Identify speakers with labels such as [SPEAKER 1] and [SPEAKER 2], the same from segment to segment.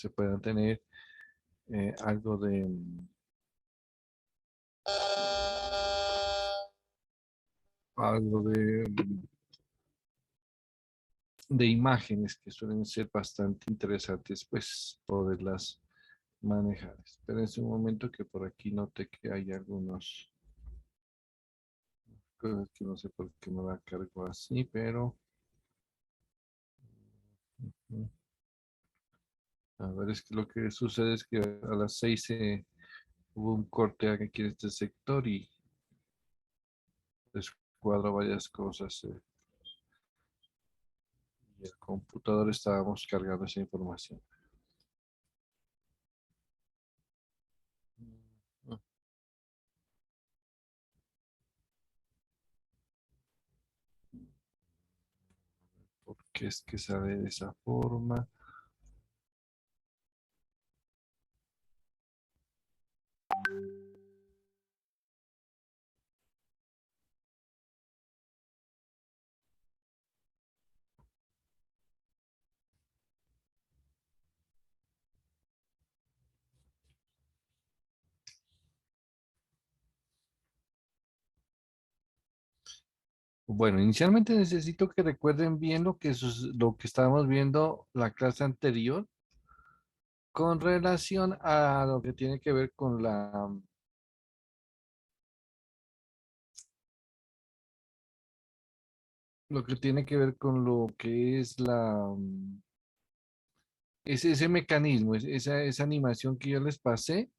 [SPEAKER 1] se puedan tener algo algo de imágenes que suelen ser bastante interesantes, pues poderlas manejar. Espera un momento que por aquí noté que hay algunos cosas que no sé por qué me la cargo así, pero a ver, es que lo que sucede es que a las 6 hubo un corte aquí en este sector y descuadro varias cosas. Y el computador estábamos cargando esa información. ¿Por qué es que sale de esa forma? Bueno, inicialmente necesito que recuerden bien lo que estábamos viendo la clase anterior con relación a lo que tiene que ver con lo que tiene que ver con lo que es ese mecanismo, esa animación que yo les pasé,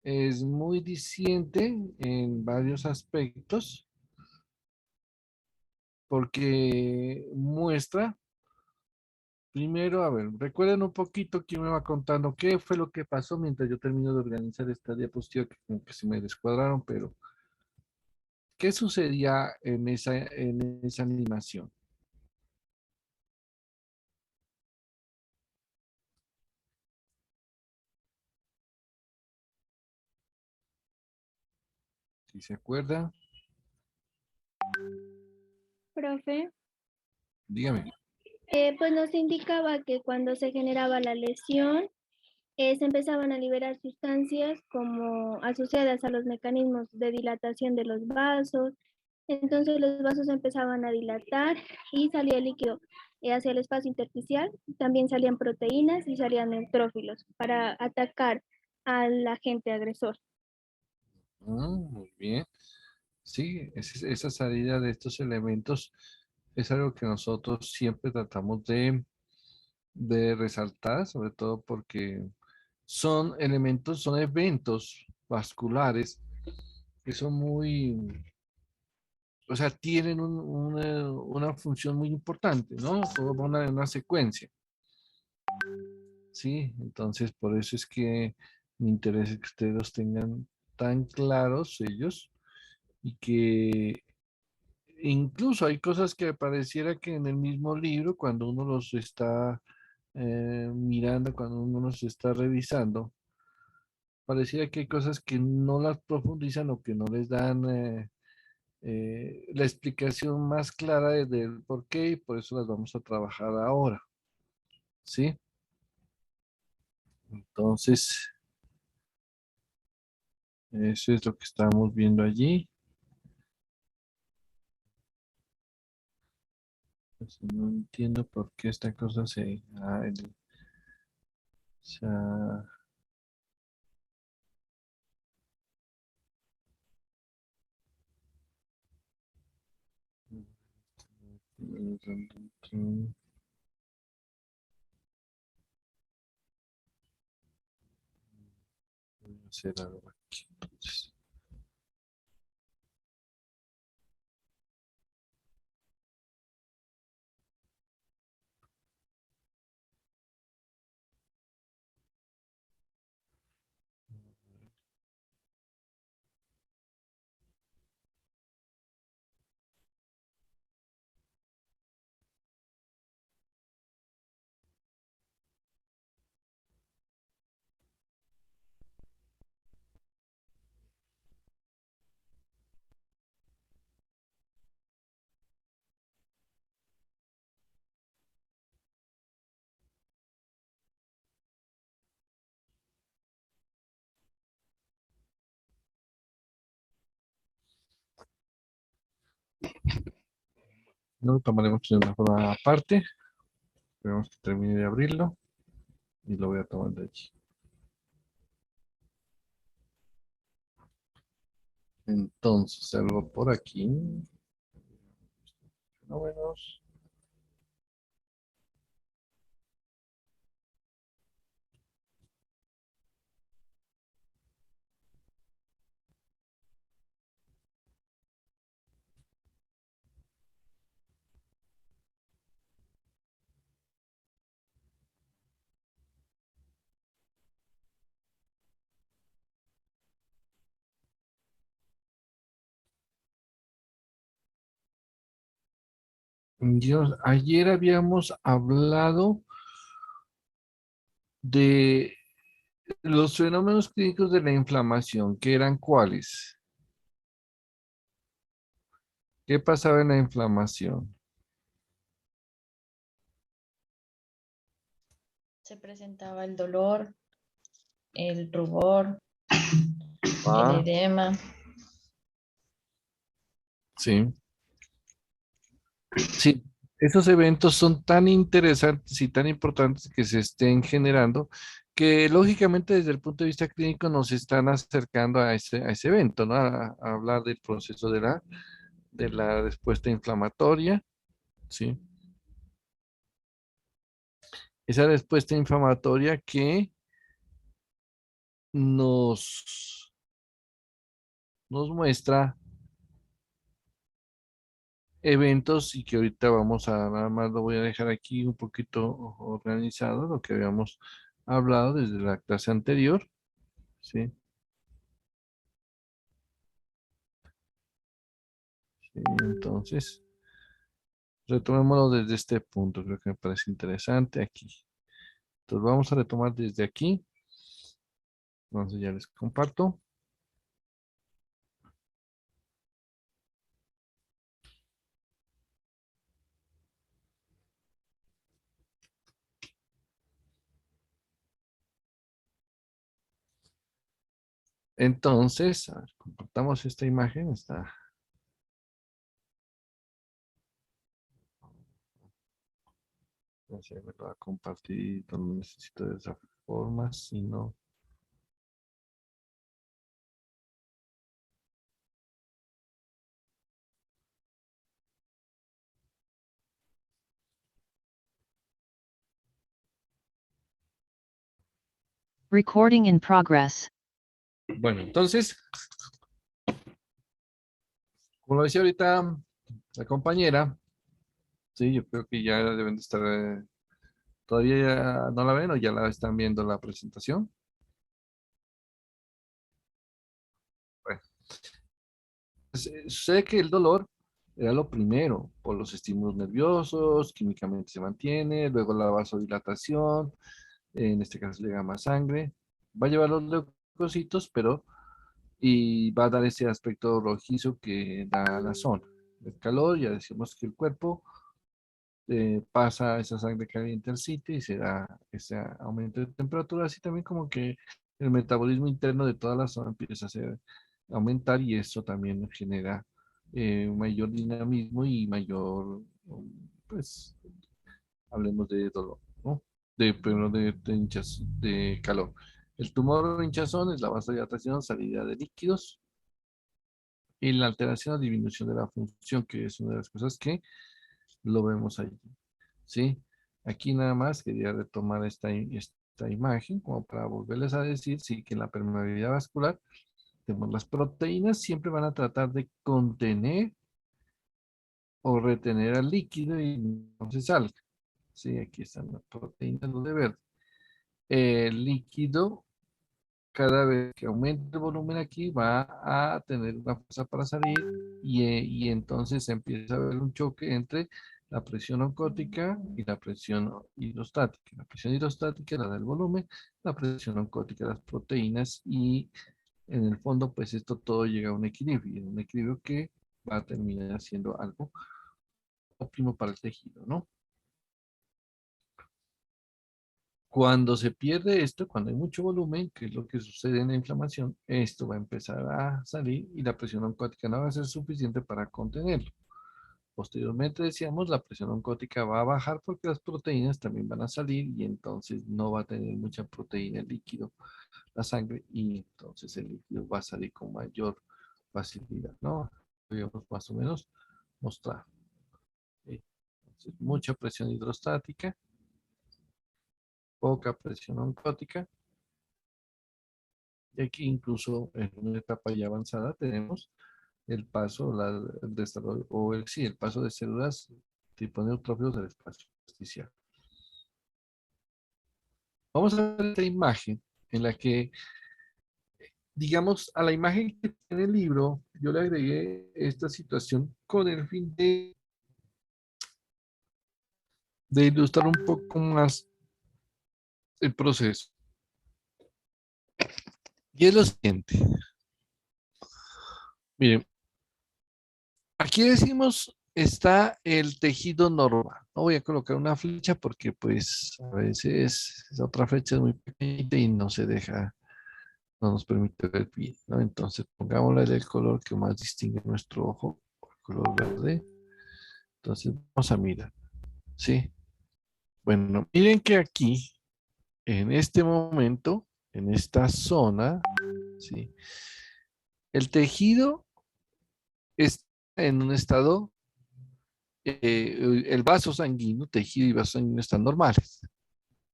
[SPEAKER 1] es muy diciente en varios aspectos porque muestra, primero, a ver, recuerden un poquito quién me va contando qué fue lo que pasó mientras yo termino de organizar esta diapositiva que como que se me descuadraron, pero ¿qué sucedía en esa animación? Si se acuerda,
[SPEAKER 2] Profe,
[SPEAKER 1] dígame.
[SPEAKER 2] pues nos indicaba que cuando se generaba la lesión, se empezaban a liberar sustancias como asociadas a los mecanismos de dilatación de los vasos. Entonces los vasos empezaban a dilatar y salía el líquido hacia el espacio intersticial. También salían proteínas y salían neutrófilos para atacar al agente agresor.
[SPEAKER 1] Muy bien. Sí, esa salida de estos elementos es algo que nosotros siempre tratamos de resaltar, sobre todo porque son elementos, son eventos vasculares que son muy, o sea, tienen una función muy importante, ¿no? Forman una secuencia, ¿sí? Entonces, por eso es que me interesa que ustedes los tengan tan claros ellos y que incluso hay cosas que pareciera que en el mismo libro, cuando uno los está mirando, cuando uno los está revisando, pareciera que hay cosas que no las profundizan o que no les dan la explicación más clara del por qué y por eso las vamos a trabajar ahora, ¿sí? Entonces, eso es lo que estamos viendo allí. Pues, no entiendo por qué esta cosa se... voy a hacer algo aquí, entonces. No lo tomaremos de una forma aparte. Esperemos que termine de abrirlo y lo voy a tomar de aquí. Entonces, algo por aquí. Fenómenos. Dios, ayer habíamos hablado de los fenómenos clínicos de la inflamación, que eran cuáles. ¿Qué pasaba en la inflamación?
[SPEAKER 3] Se presentaba el dolor, el rubor, el
[SPEAKER 1] Ah,
[SPEAKER 3] edema.
[SPEAKER 1] sí. Sí, esos eventos son tan interesantes y tan importantes que se estén generando que lógicamente desde el punto de vista clínico nos están acercando a ese evento, ¿no? A hablar del proceso de la respuesta inflamatoria, ¿sí? Esa respuesta inflamatoria que nos, nos muestra eventos y que ahorita vamos a, nada más lo voy a dejar aquí un poquito organizado, lo que habíamos hablado desde la clase anterior, ¿sí? Sí, entonces, retomémoslo desde este punto, creo que me parece interesante aquí. Entonces vamos a retomar desde aquí. Entonces ya les comparto. Entonces, a ver, compartamos esta imagen. Está, no sé, me lo va a compartir, no lo necesito de esa forma, sino...
[SPEAKER 4] Recording in progress.
[SPEAKER 1] Bueno, entonces, como lo decía ahorita la compañera, sí, yo creo que ya deben de estar, todavía ya no la ven o ya la están viendo la presentación. Bueno, sé que el dolor era lo primero, por los estímulos nerviosos, químicamente se mantiene, luego la vasodilatación, en este caso le llega más sangre, va a llevar los leucocitos, pero y va a dar ese aspecto rojizo que da la zona. El calor, ya decimos que el cuerpo pasa esa sangre caliente al sitio y se da ese aumento de temperatura, así también como que el metabolismo interno de toda la zona empieza a aumentar y eso también genera un mayor dinamismo y mayor, pues, hablemos de dolor, ¿no? Pero de calor. El tumor o hinchazón es la vasodilatación, salida de líquidos y la alteración o disminución de la función, que es una de las cosas que lo vemos allí. ¿Sí? Aquí nada más quería retomar esta imagen como para volverles a decir, sí, que en la permeabilidad vascular tenemos las proteínas, siempre van a tratar de contener o retener al líquido y no se salga. Sí, aquí están las proteínas, lo de verde. El líquido, cada vez que aumente el volumen aquí, va a tener una fuerza para salir y entonces empieza a haber un choque entre la presión oncótica y la presión hidrostática. La presión hidrostática es la del volumen, la presión oncótica las proteínas y en el fondo pues esto todo llega a un equilibrio que va a terminar siendo algo óptimo para el tejido, ¿no? Cuando se pierde esto, cuando hay mucho volumen, que es lo que sucede en la inflamación, esto va a empezar a salir y la presión oncótica no va a ser suficiente para contenerlo. posteriormente decíamos, la presión oncótica va a bajar porque las proteínas también van a salir y entonces no va a tener mucha proteína líquido la sangre y entonces el líquido va a salir con mayor facilidad, ¿no? Podríamos más o menos mostrar. Entonces, mucha presión hidrostática, poca presión oncótica. Y aquí incluso en una etapa ya avanzada tenemos el paso, el desarrollo, o sí, el paso de células tipo neutrófilos del espacio intersticial. Vamos a ver esta imagen en la que, digamos, a la imagen que tiene el libro, yo le agregué esta situación con el fin de ilustrar un poco más el proceso. Y es lo siguiente. Miren, aquí decimos está el tejido normal. No voy a colocar una flecha porque pues a veces esa otra flecha es muy pequeñita y no se deja, no nos permite ver bien, ¿no? Entonces pongámosle el color que más distingue nuestro ojo, el color verde. Entonces vamos a mirar, ¿sí? Bueno, miren que aquí, en este momento, en esta zona, ¿sí? El tejido está en un estado, el vaso sanguíneo, tejido y vaso sanguíneo están normales,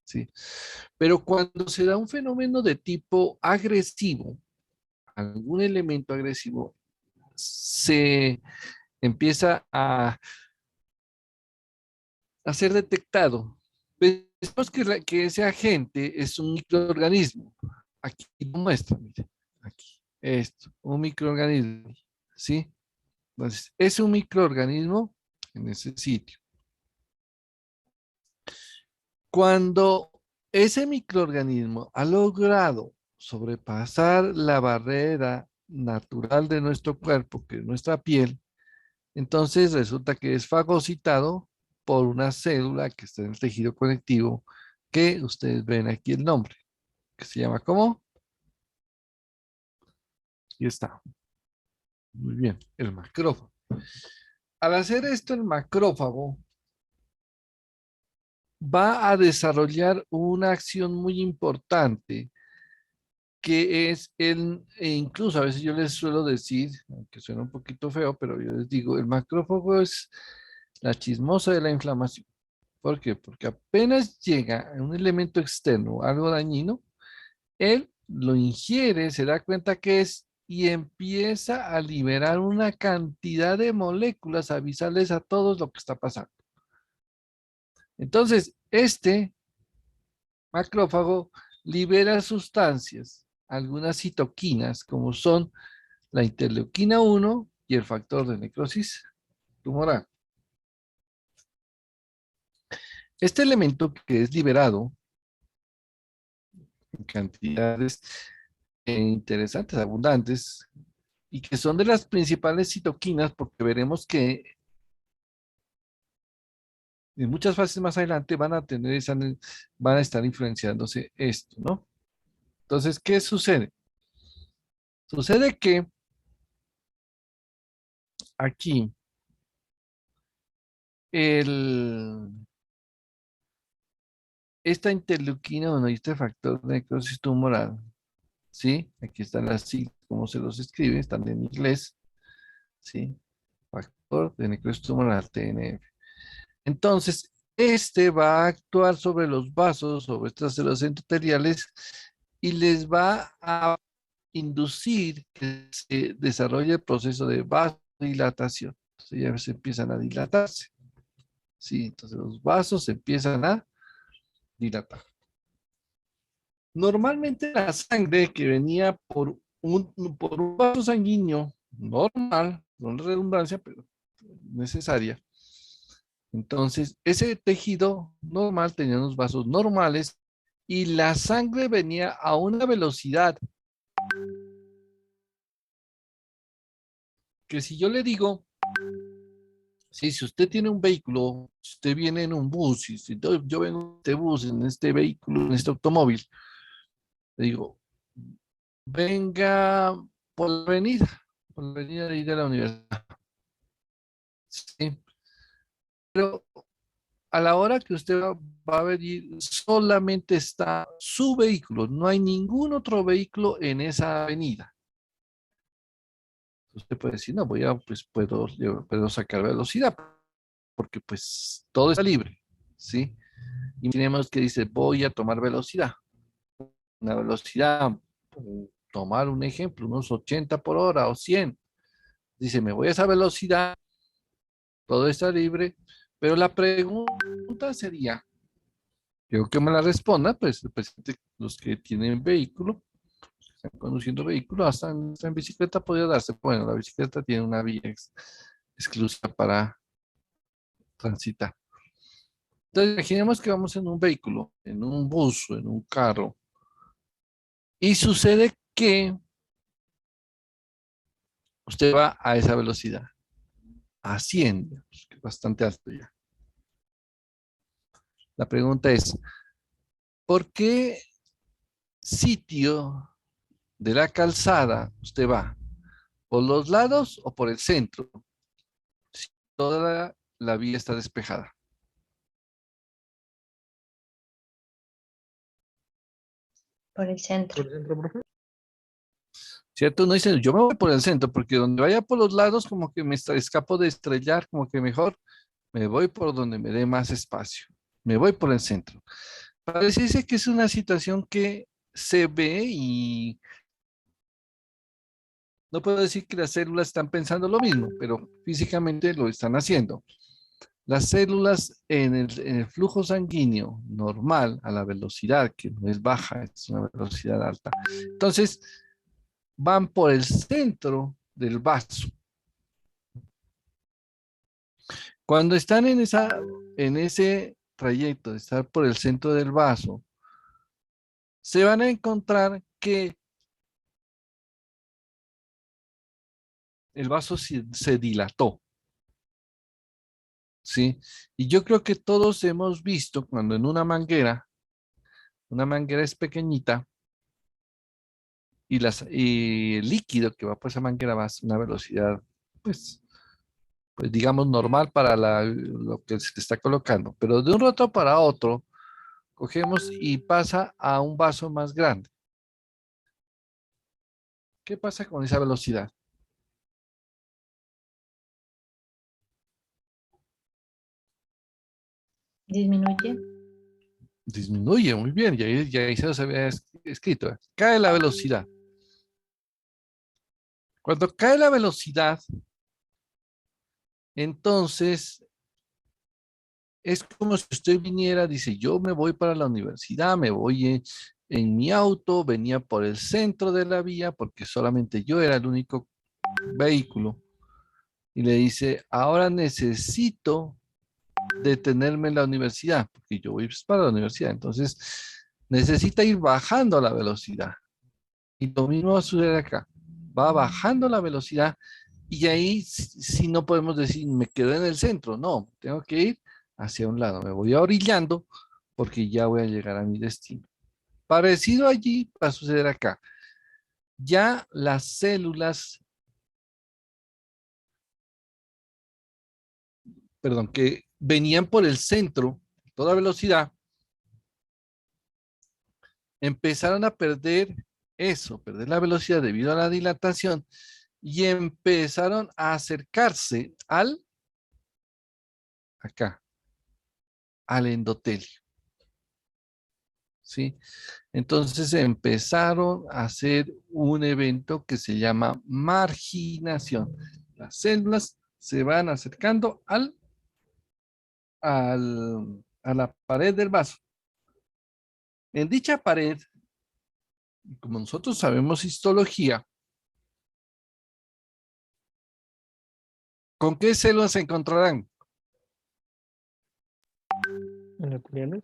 [SPEAKER 1] ¿sí? Pero cuando se da un fenómeno de tipo agresivo, algún elemento agresivo, se empieza a ser detectado. Pensamos que ese agente es un microorganismo. Aquí lo muestra, miren, aquí, esto, un microorganismo, ¿sí? Entonces, es un microorganismo en ese sitio. Cuando ese microorganismo ha logrado sobrepasar la barrera natural de nuestro cuerpo, que es nuestra piel, entonces resulta que es fagocitado por una célula que está en el tejido conectivo, que ustedes ven aquí el nombre, que se llama ¿cómo? Y está. Muy bien, el macrófago. Al hacer esto, el macrófago va a desarrollar una acción muy importante que es incluso a veces yo les suelo decir, aunque suena un poquito feo, pero yo les digo, el macrófago es la chismosa de la inflamación. ¿Por qué? Porque apenas llega un elemento externo, algo dañino, él lo ingiere, se da cuenta que es y empieza a liberar una cantidad de moléculas, avisarles a todos lo que está pasando. Entonces, este macrófago libera sustancias, algunas citoquinas, como son la interleuquina 1 y el factor de necrosis tumoral. Este elemento que es liberado en cantidades interesantes, abundantes, y que son de las principales citoquinas, porque veremos que en muchas fases más adelante van a tener van a estar influenciándose esto, ¿no? Entonces, ¿qué sucede? Sucede que aquí esta interleuquina, bueno, y este factor de necrosis tumoral, ¿sí? Aquí están las siglas, como se los escribe, están en inglés, ¿sí? Factor de necrosis tumoral, TNF. Entonces, este va a actuar sobre los vasos, sobre estas células endoteliales, y les va a inducir que se desarrolle el proceso de vasodilatación. Entonces ya se empiezan a dilatarse. Sí, entonces los vasos se empiezan a dilatar. Normalmente la sangre que venía por un vaso sanguíneo normal, no redundancia, pero necesaria. Entonces, ese tejido normal tenía unos vasos normales y la sangre venía a una velocidad que si yo le digo, sí, si usted tiene un vehículo, si usted viene en un bus, y si yo vengo en este bus, en este vehículo, en este automóvil, le digo, venga por la avenida de ir a la universidad. ¿Sí? Pero a la hora que usted va a venir, solamente está su vehículo, no hay ningún otro vehículo en esa avenida. Usted puede decir, no, pues puedo sacar velocidad, porque pues todo está libre, ¿sí? Y tenemos que dice, voy a tomar velocidad. Una velocidad, tomar un ejemplo, unos 80 por hora o 100. Dice, me voy a esa velocidad, todo está libre, pero la pregunta sería, quiero que me la responda, pues los que tienen vehículo, están conduciendo vehículo, hasta en bicicleta podría darse. Bueno, la bicicleta tiene una vía exclusiva para transitar. Entonces, imaginemos que vamos en un vehículo, en un bus o en un carro, y sucede que usted va a esa velocidad, a 100, digamos, que es bastante alto ya. La pregunta es, ¿por qué sitio de la calzada usted va? ¿Por los lados o por el centro? Si toda la vía está despejada.
[SPEAKER 3] Por el centro.
[SPEAKER 5] ¿Por el centro, profe?
[SPEAKER 1] ¿Cierto? No dicen, yo me voy por el centro, porque donde vaya por los lados, como que me escapo de estrellar, como que mejor me voy por donde me dé más espacio. Me voy por el centro. Parece que es una situación que se ve y no puedo decir que las células están pensando lo mismo, pero físicamente lo están haciendo. Las células en el flujo sanguíneo normal, a la velocidad que no es baja, es una velocidad alta. Entonces, van por el centro del vaso. Cuando están en ese trayecto de estar por el centro del vaso, se van a encontrar que el vaso se dilató. ¿Sí? Y yo creo que todos hemos visto cuando en una manguera es pequeñita y el líquido que va por esa manguera va a una velocidad, pues, pues digamos normal para lo que se está colocando. Pero de un rato para otro, cogemos y pasa a un vaso más grande. ¿Qué pasa con esa velocidad?
[SPEAKER 3] Disminuye.
[SPEAKER 1] Disminuye, muy bien, ya ahí se los había escrito. Cae la velocidad. Cuando cae la velocidad, entonces es como si usted viniera, dice, yo me voy para la universidad, me voy en mi auto, venía por el centro de la vía porque solamente yo era el único vehículo. Y le dice, ahora necesito detenerme en la universidad, porque yo voy para la universidad. Entonces, necesita ir bajando la velocidad. Y lo mismo va a suceder acá. Va bajando la velocidad y ahí si no podemos decir, me quedé en el centro. No, tengo que ir hacia un lado. Me voy orillando porque ya voy a llegar a mi destino. Parecido allí va a suceder acá. Ya las células, perdón, que venían por el centro, toda velocidad, empezaron a perder eso, perder la velocidad debido a la dilatación y empezaron a acercarse acá, al endotelio. ¿Sí? Entonces empezaron a hacer un evento que se llama marginación. Las células se van acercando a la pared del vaso. En dicha pared, como nosotros sabemos histología, ¿con qué células se encontrarán?
[SPEAKER 5] Endoteliales.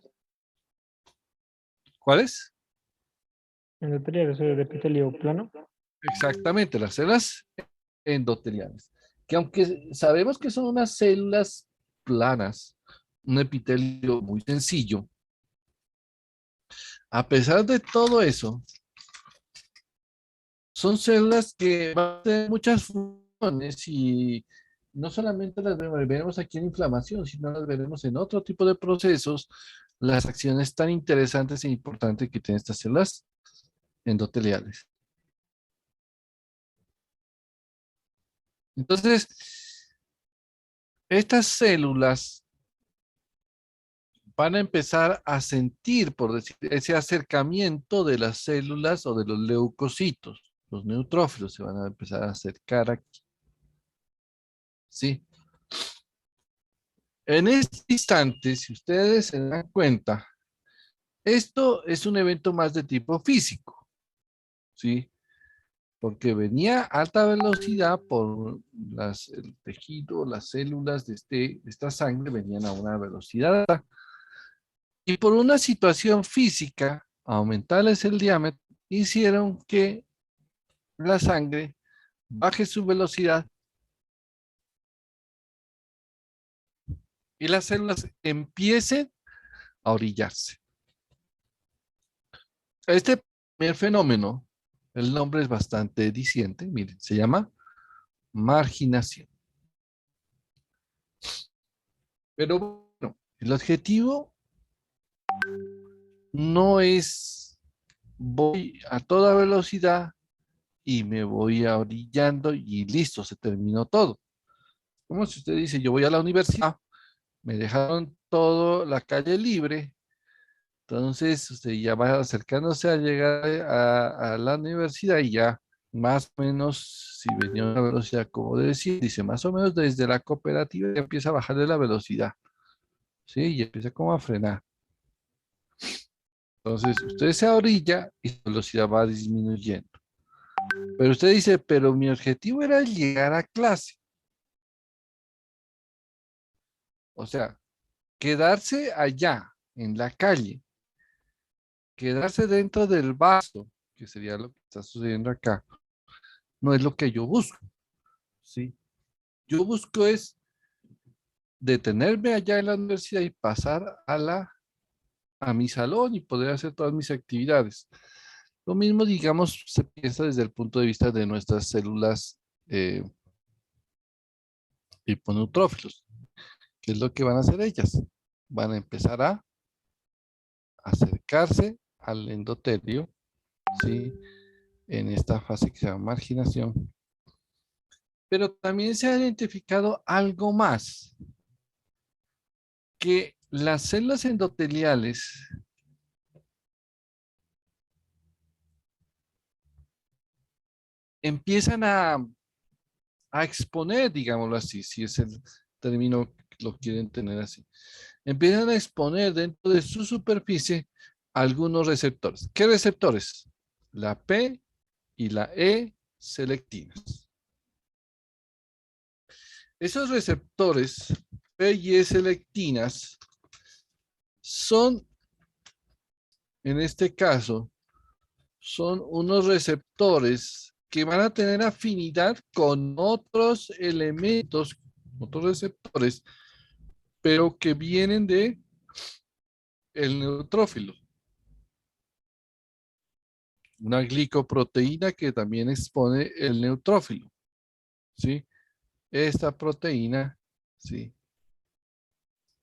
[SPEAKER 1] ¿Cuáles?
[SPEAKER 5] Endoteliales, el epitelio plano.
[SPEAKER 1] Exactamente, las células endoteliales. Que aunque sabemos que son unas células planas, un epitelio muy sencillo, a pesar de todo eso, son células que van a tener muchas funciones y no solamente las veremos aquí en inflamación, sino las veremos en otro tipo de procesos, las acciones tan interesantes e importantes que tienen estas células endoteliales. Entonces, estas células van a empezar a sentir, por decir, ese acercamiento de las células o de los leucocitos. Los neutrófilos se van a empezar a acercar aquí. ¿Sí? En este instante, si ustedes se dan cuenta, esto es un evento más de tipo físico. ¿Sí? Porque venía a alta velocidad por el tejido, las células de esta sangre venían a una velocidad alta. Y por una situación física, aumentarles el diámetro, hicieron que la sangre baje su velocidad y las células empiecen a orillarse. Este primer fenómeno, el nombre es bastante diciente, miren, se llama marginación. Pero bueno, el objetivo no es voy a toda velocidad y me voy orillando y listo, se terminó todo. Como si usted dice, yo voy a la universidad, me dejaron toda la calle libre, entonces usted ya va acercándose a llegar a la universidad y ya más o menos, si venía a una velocidad como decía, dice más o menos desde la cooperativa ya empieza a bajarle la velocidad, ¿sí? Y empieza como a frenar. Entonces usted se orilla y la velocidad va disminuyendo. Pero usted dice, pero mi objetivo era llegar a clase. O sea, quedarse allá, en la calle, quedarse dentro del vaso, que sería lo que está sucediendo acá, no es lo que yo busco, ¿sí? Yo busco es detenerme allá en la universidad y pasar a mi salón y poder hacer todas mis actividades. Lo mismo, digamos, se piensa desde el punto de vista de nuestras células hiponeutrófilos. ¿Qué es lo que van a hacer ellas? Van a empezar a acercarse al endotelio, ¿sí? En esta fase que se llama marginación. Pero también se ha identificado algo más, que las células endoteliales empiezan a exponer, digámoslo así, si es el término que lo quieren tener así. Empiezan a exponer dentro de su superficie algunos receptores. ¿Qué receptores? La P y la E selectinas. Esos receptores P y E selectinas son, en este caso, son unos receptores que van a tener afinidad con otros elementos, otros receptores, pero que vienen de el neutrófilo. Una glicoproteína que también expone el neutrófilo, ¿sí? Esta proteína, ¿sí?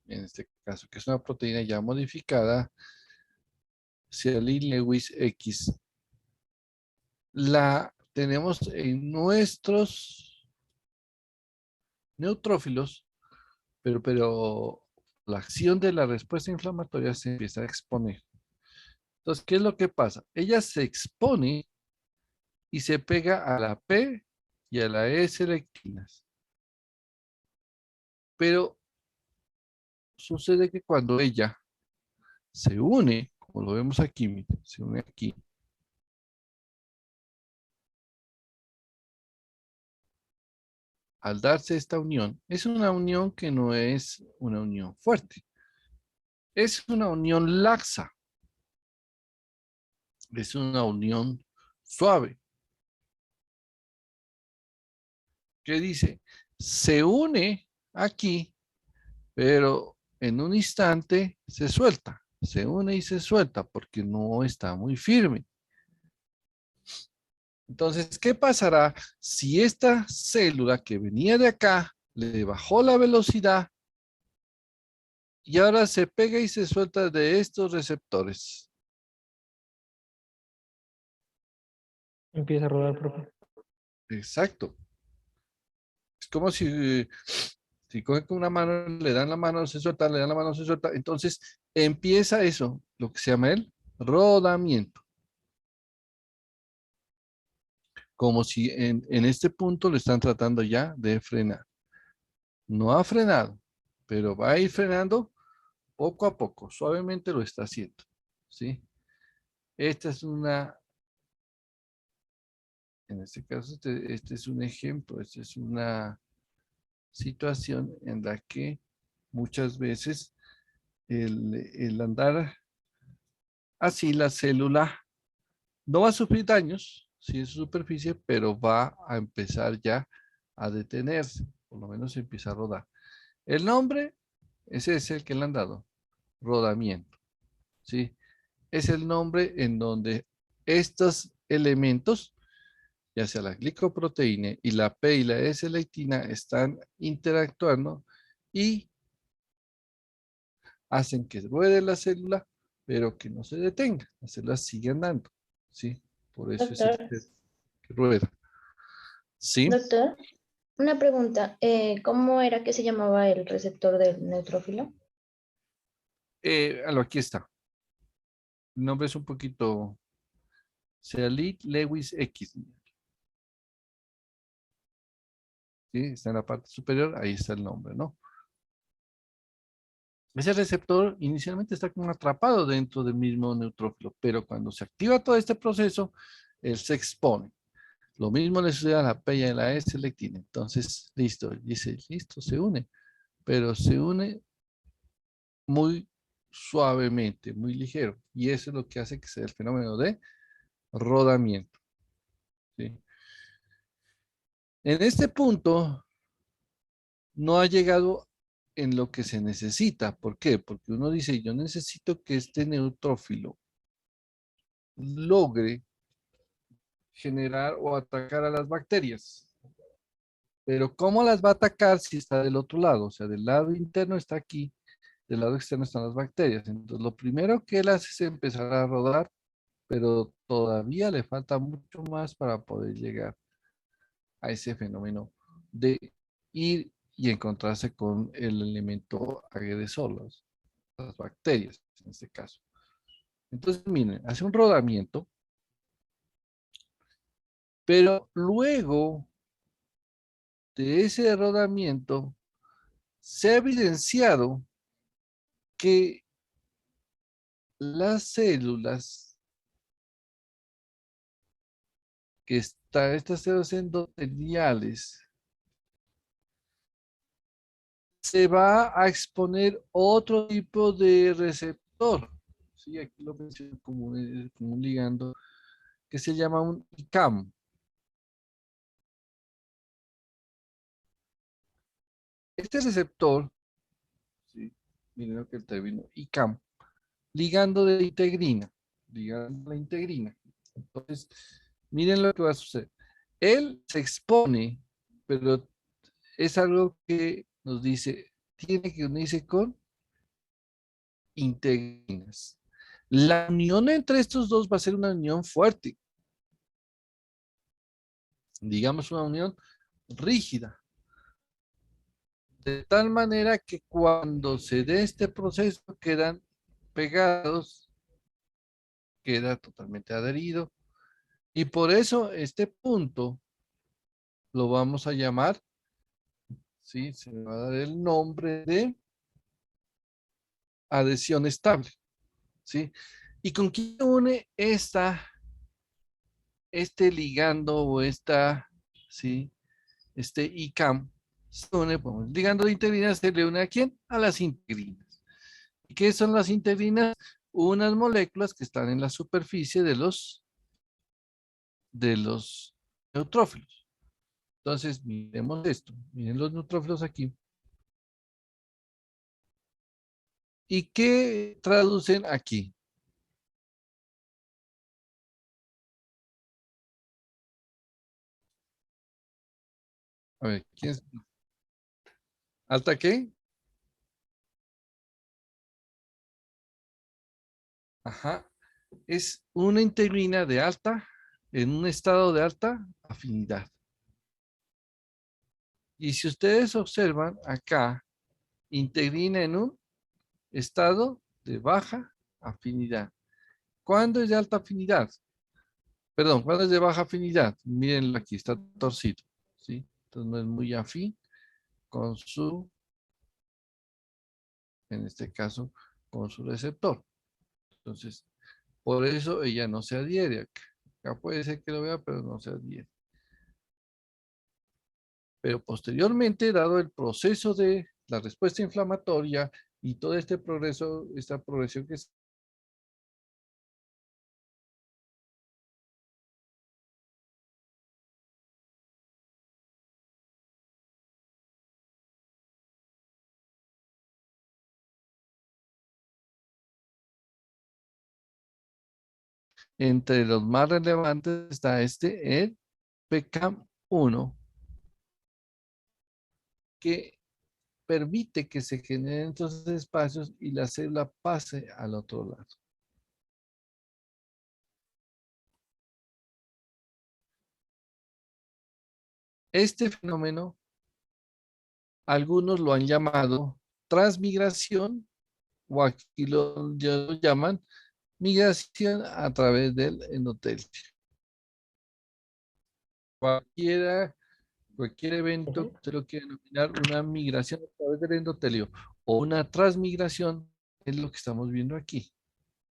[SPEAKER 1] En este caso, que es una proteína ya modificada, Sialin-Lewis X, la tenemos en nuestros neutrófilos, pero la acción de la respuesta inflamatoria se empieza a exponer. Entonces, ¿qué es lo que pasa? Ella se expone y se pega a la P y a la E selectivas. Pero sucede que cuando ella se une, como lo vemos aquí, se une aquí, al darse esta unión, es una unión que no es una unión fuerte. Es una unión laxa. Es una unión suave. ¿Qué dice? Se une aquí, pero en un instante se suelta. Se une y se suelta porque no está muy firme. Entonces, ¿qué pasará si esta célula que venía de acá le bajó la velocidad y ahora se pega y se suelta de estos receptores.
[SPEAKER 5] Empieza a rodar, profe.
[SPEAKER 1] Exacto. Es como si coge con una mano, le dan la mano, se suelta, le dan la mano, se suelta. Entonces empieza eso, lo que se llama el rodamiento. Como si en este punto lo están tratando ya de frenar. No ha frenado, pero va a ir frenando poco a poco, suavemente lo está haciendo, ¿sí? Esta es en este caso, este es un ejemplo, esta es una situación en la que muchas veces el andar así, la célula no va a sufrir daños, si es superficie, pero va a empezar ya a detenerse, por lo menos empieza a rodar. El nombre, ese es el que le han dado, rodamiento, ¿sí? Es el nombre en donde estos elementos, ya sea la glicoproteína y la P y la S-lectina, están interactuando y hacen que ruede la célula, pero que no se detenga. La célula sigue andando, ¿sí? Por eso es el
[SPEAKER 3] Doctor,
[SPEAKER 1] que rueda. ¿Sí?
[SPEAKER 3] doctor, una pregunta. ¿Cómo era que se llamaba el receptor del neutrófilo?
[SPEAKER 1] Aquí está. El nombre es un poquito... Sealit Lewis X. ¿Sí? Está en la parte superior, ahí está el nombre, ¿no? Ese receptor inicialmente está como atrapado dentro del mismo neutrófilo, pero cuando se activa todo este proceso, él se expone. Lo mismo le sucede a la P y a la S-lectina. Entonces, listo, dice, listo, se une, pero se une muy suavemente, muy ligero. Y eso es lo que hace que sea el fenómeno de rodamiento. ¿Sí? En este punto, no ha llegado en lo que se necesita. ¿Por qué? Porque uno dice, yo necesito que este neutrófilo logre generar o atacar a las bacterias. Pero ¿cómo las va a atacar si está del otro lado? O sea, del lado interno está aquí, del lado externo están las bacterias. Entonces, lo primero que él hace es empezar a rodar, pero todavía le falta mucho más para poder llegar a ese fenómeno de ir y encontrarse con el elemento agresor, las bacterias en este caso. Entonces, miren, hace un rodamiento, pero luego de ese rodamiento se ha evidenciado que las células que están, estas células endoteliales, se va a exponer otro tipo de receptor. Sí, aquí lo menciono como un ligando que se llama un ICAM. Este receptor, sí, miren lo que el término ICAM, ligando de integrina, ligando la integrina. Entonces, miren lo que va a suceder. Él se expone, pero es algo que nos dice, tiene que unirse con integrinas. La unión entre estos dos va a ser una unión fuerte, digamos una unión rígida, de tal manera que cuando se dé este proceso quedan pegados, queda totalmente adherido y por eso este punto lo vamos a llamar, ¿sí? Se le va a dar el nombre de adhesión estable, ¿sí? ¿Y con quién une este ligando o ¿sí? Este ICAM? Se une, pues, ligando de integrinas se le une ¿a quién? A las integrinas. ¿Y qué son las integrinas? Unas moléculas que están en la superficie de los neutrófilos. Entonces, miremos esto. Miren los neutrófilos aquí. ¿Y qué traducen aquí? A ver, ¿quién es? ¿Alta qué? Ajá. Es una integrina de alta, en un estado de alta afinidad. Y si ustedes observan acá, integrina en un estado de baja afinidad. ¿Cuándo es de alta afinidad? Perdón, ¿cuándo es de baja afinidad? Mírenlo aquí, está torcido, ¿sí? Entonces no es muy afín con su, en este caso, con su receptor. Entonces, por eso ella no se adhiere acá. Acá puede ser que lo vea, pero no se adhiere. Pero posteriormente, dado el proceso de la respuesta inflamatoria y todo este progreso, esta progresión que es entre los más relevantes está el PCAM1, que permite que se generen estos espacios y la célula pase al otro lado. Este fenómeno, algunos lo han llamado transmigración o aquí ya lo llaman migración a través del endotelio. Cualquier evento que usted lo quiera denominar una migración a través del endotelio o una transmigración es lo que estamos viendo aquí.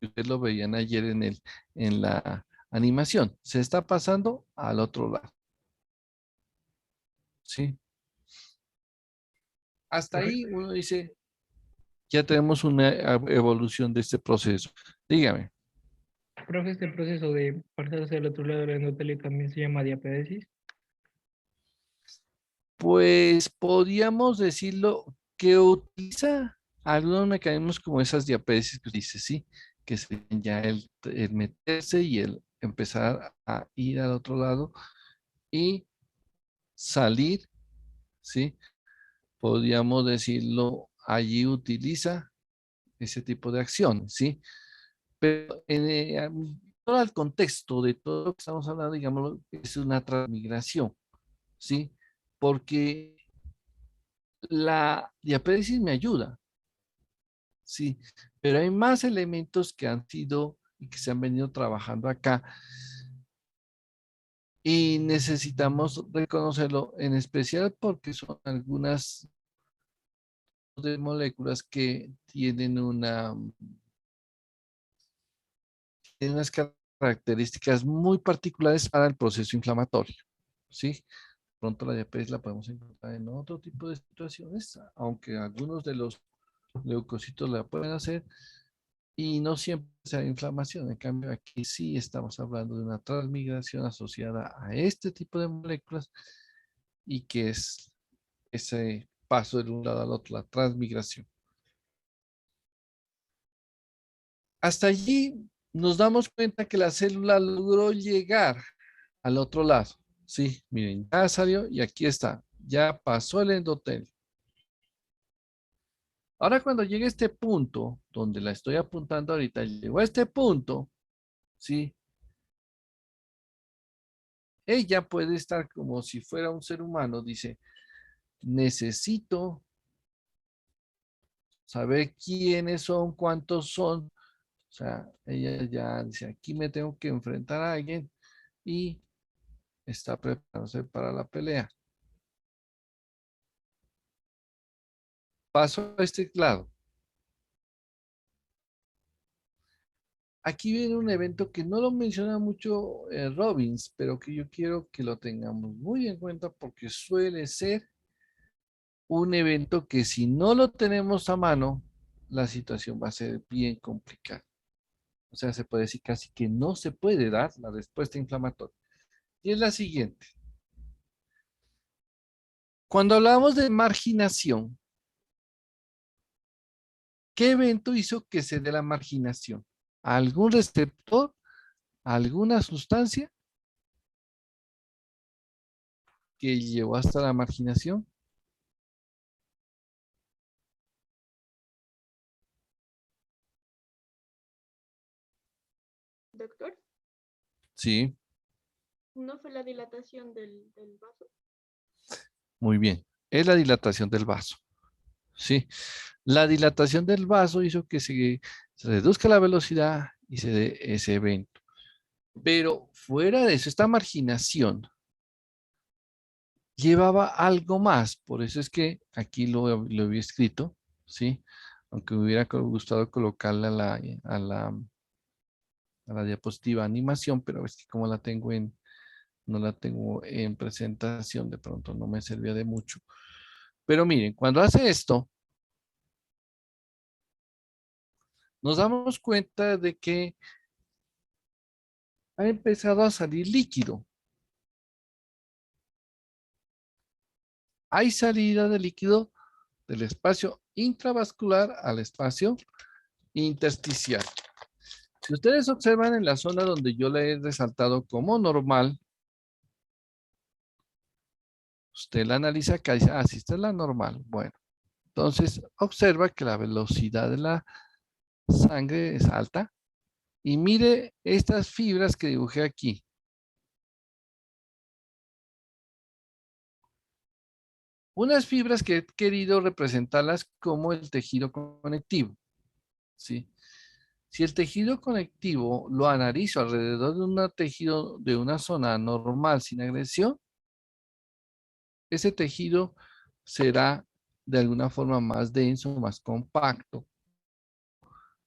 [SPEAKER 1] Ustedes lo veían ayer en la animación. Se está pasando al otro lado. ¿Sí? Hasta ahí uno dice, ya tenemos una evolución de este proceso. Dígame.
[SPEAKER 5] Profe, este proceso de pasarse al otro lado del endotelio también se llama diapedesis.
[SPEAKER 1] Pues podríamos decirlo que utiliza algunos mecanismos como esas diapésis que dice, sí, que serían ya el meterse y el empezar a ir al otro lado y salir, ¿sí? Podríamos decirlo, allí utiliza ese tipo de acción, ¿sí? Pero todo el contexto de todo lo que estamos hablando, digamos, es una transmigración, ¿sí? Porque la diapéresis me ayuda, sí, pero hay más elementos que han sido y que se han venido trabajando acá y necesitamos reconocerlo en especial porque son algunas de moléculas que tienen unas características muy particulares para el proceso inflamatorio, ¿sí? Pronto la diabetes la podemos encontrar en otro tipo de situaciones, aunque algunos de los leucocitos la pueden hacer y no siempre sea inflamación. En cambio, aquí sí estamos hablando de una transmigración asociada a este tipo de moléculas y que es ese paso de un lado al otro, la transmigración. Hasta allí nos damos cuenta que la célula logró llegar al otro lado. Sí, miren, ya salió y aquí está. Ya pasó el endotelio. Ahora cuando llegue a este punto, donde la estoy apuntando ahorita, llegó a este punto, ¿sí? Ella puede estar como si fuera un ser humano, dice, necesito saber quiénes son, cuántos son. O sea, ella ya dice, aquí me tengo que enfrentar a alguien y está preparándose para la pelea. Paso a este lado. Aquí viene un evento que no lo menciona mucho Robbins, pero que yo quiero que lo tengamos muy en cuenta porque suele ser un evento que si no lo tenemos a mano, la situación va a ser bien complicada. O sea, se puede decir casi que no se puede dar la respuesta inflamatoria. Y es la siguiente. Cuando hablamos de marginación, ¿qué evento hizo que se dé la marginación? ¿Algún receptor? ¿Alguna sustancia que llevó hasta la marginación?
[SPEAKER 6] doctor?
[SPEAKER 1] Sí,
[SPEAKER 6] ¿No fue la dilatación del vaso?
[SPEAKER 1] muy bien. Es la dilatación del vaso. Sí, la dilatación del vaso hizo que se reduzca la velocidad y se dé ese evento. Pero fuera de eso, esta marginación llevaba algo más. Por eso es que aquí lo había escrito, ¿sí? Aunque me hubiera gustado colocarla a la diapositiva animación, pero es que como no la tengo en presentación, de pronto no me servía de mucho. Pero miren, cuando hace esto, nos damos cuenta de que ha empezado a salir líquido. Hay salida de líquido del espacio intravascular al espacio intersticial. Si ustedes observan en la zona donde yo le he resaltado como normal, usted la analiza acá y dice, ah, sí, esta es la normal. Bueno, entonces observa que la velocidad de la sangre es alta y mire estas fibras que dibujé aquí. Unas fibras que he querido representarlas como el tejido conectivo, ¿sí? Si el tejido conectivo lo analizo alrededor de un tejido de una zona normal sin agresión, ese tejido será de alguna forma más denso, más compacto.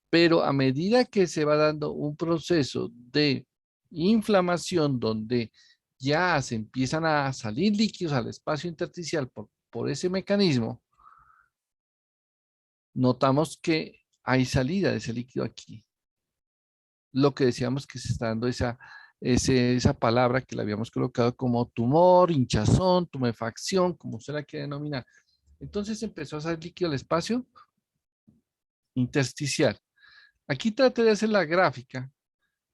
[SPEAKER 1] Pero a medida que se va dando un proceso de inflamación donde ya se empiezan a salir líquidos al espacio intersticial por ese mecanismo, notamos que hay salida de ese líquido aquí. Lo que decíamos que se está dando esa palabra que le habíamos colocado como tumor, hinchazón, tumefacción, como usted la quiere denominar. Entonces empezó a salir líquido al espacio intersticial. Aquí traté de hacer la gráfica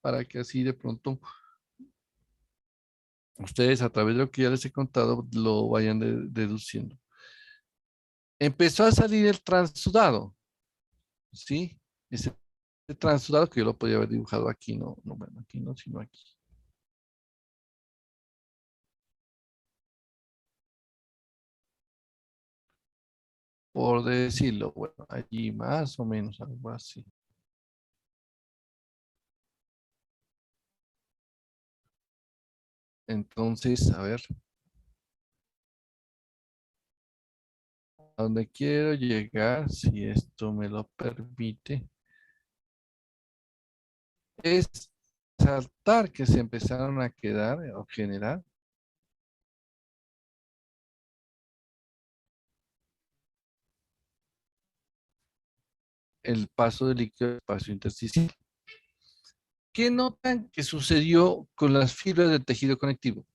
[SPEAKER 1] para que así de pronto ustedes a través de lo que ya les he contado lo vayan deduciendo. Empezó a salir el transudado, ¿sí? Ese transudado que yo lo podía haber dibujado aquí, bueno, aquí no, sino aquí. Por decirlo, bueno, allí más o menos algo así. Entonces, a ver, a dónde quiero llegar, si esto me lo permite, es saltar que se empezaron a quedar o generar el paso del líquido al espacio intersticial. ¿Qué notan que sucedió con las fibras del tejido conectivo?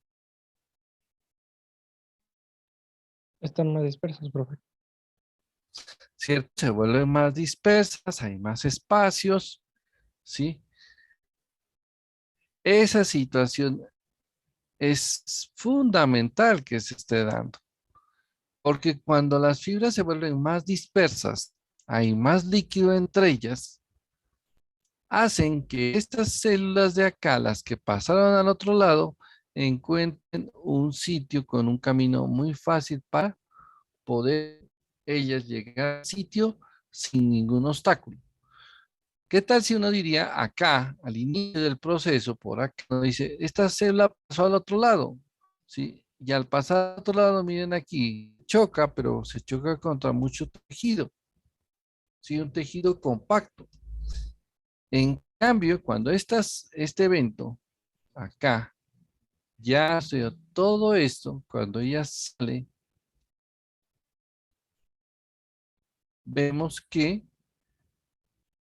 [SPEAKER 5] Están más dispersos, profe.
[SPEAKER 1] ¿Cierto? Se vuelven más dispersas, hay más espacios, ¿sí? Esa situación es fundamental que se esté dando, porque cuando las fibras se vuelven más dispersas, hay más líquido entre ellas, hacen que estas células de acá, las que pasaron al otro lado, encuentren un sitio con un camino muy fácil para poder ellas llegar al sitio sin ningún obstáculo. ¿Qué tal si uno diría acá, al inicio del proceso, por acá, uno dice, esta célula pasó al otro lado, ¿sí? Y al pasar al otro lado, miren aquí, choca, pero se choca contra mucho tejido, ¿sí? Un tejido compacto. En cambio, cuando este evento, acá, ya se todo esto, cuando ella sale, vemos que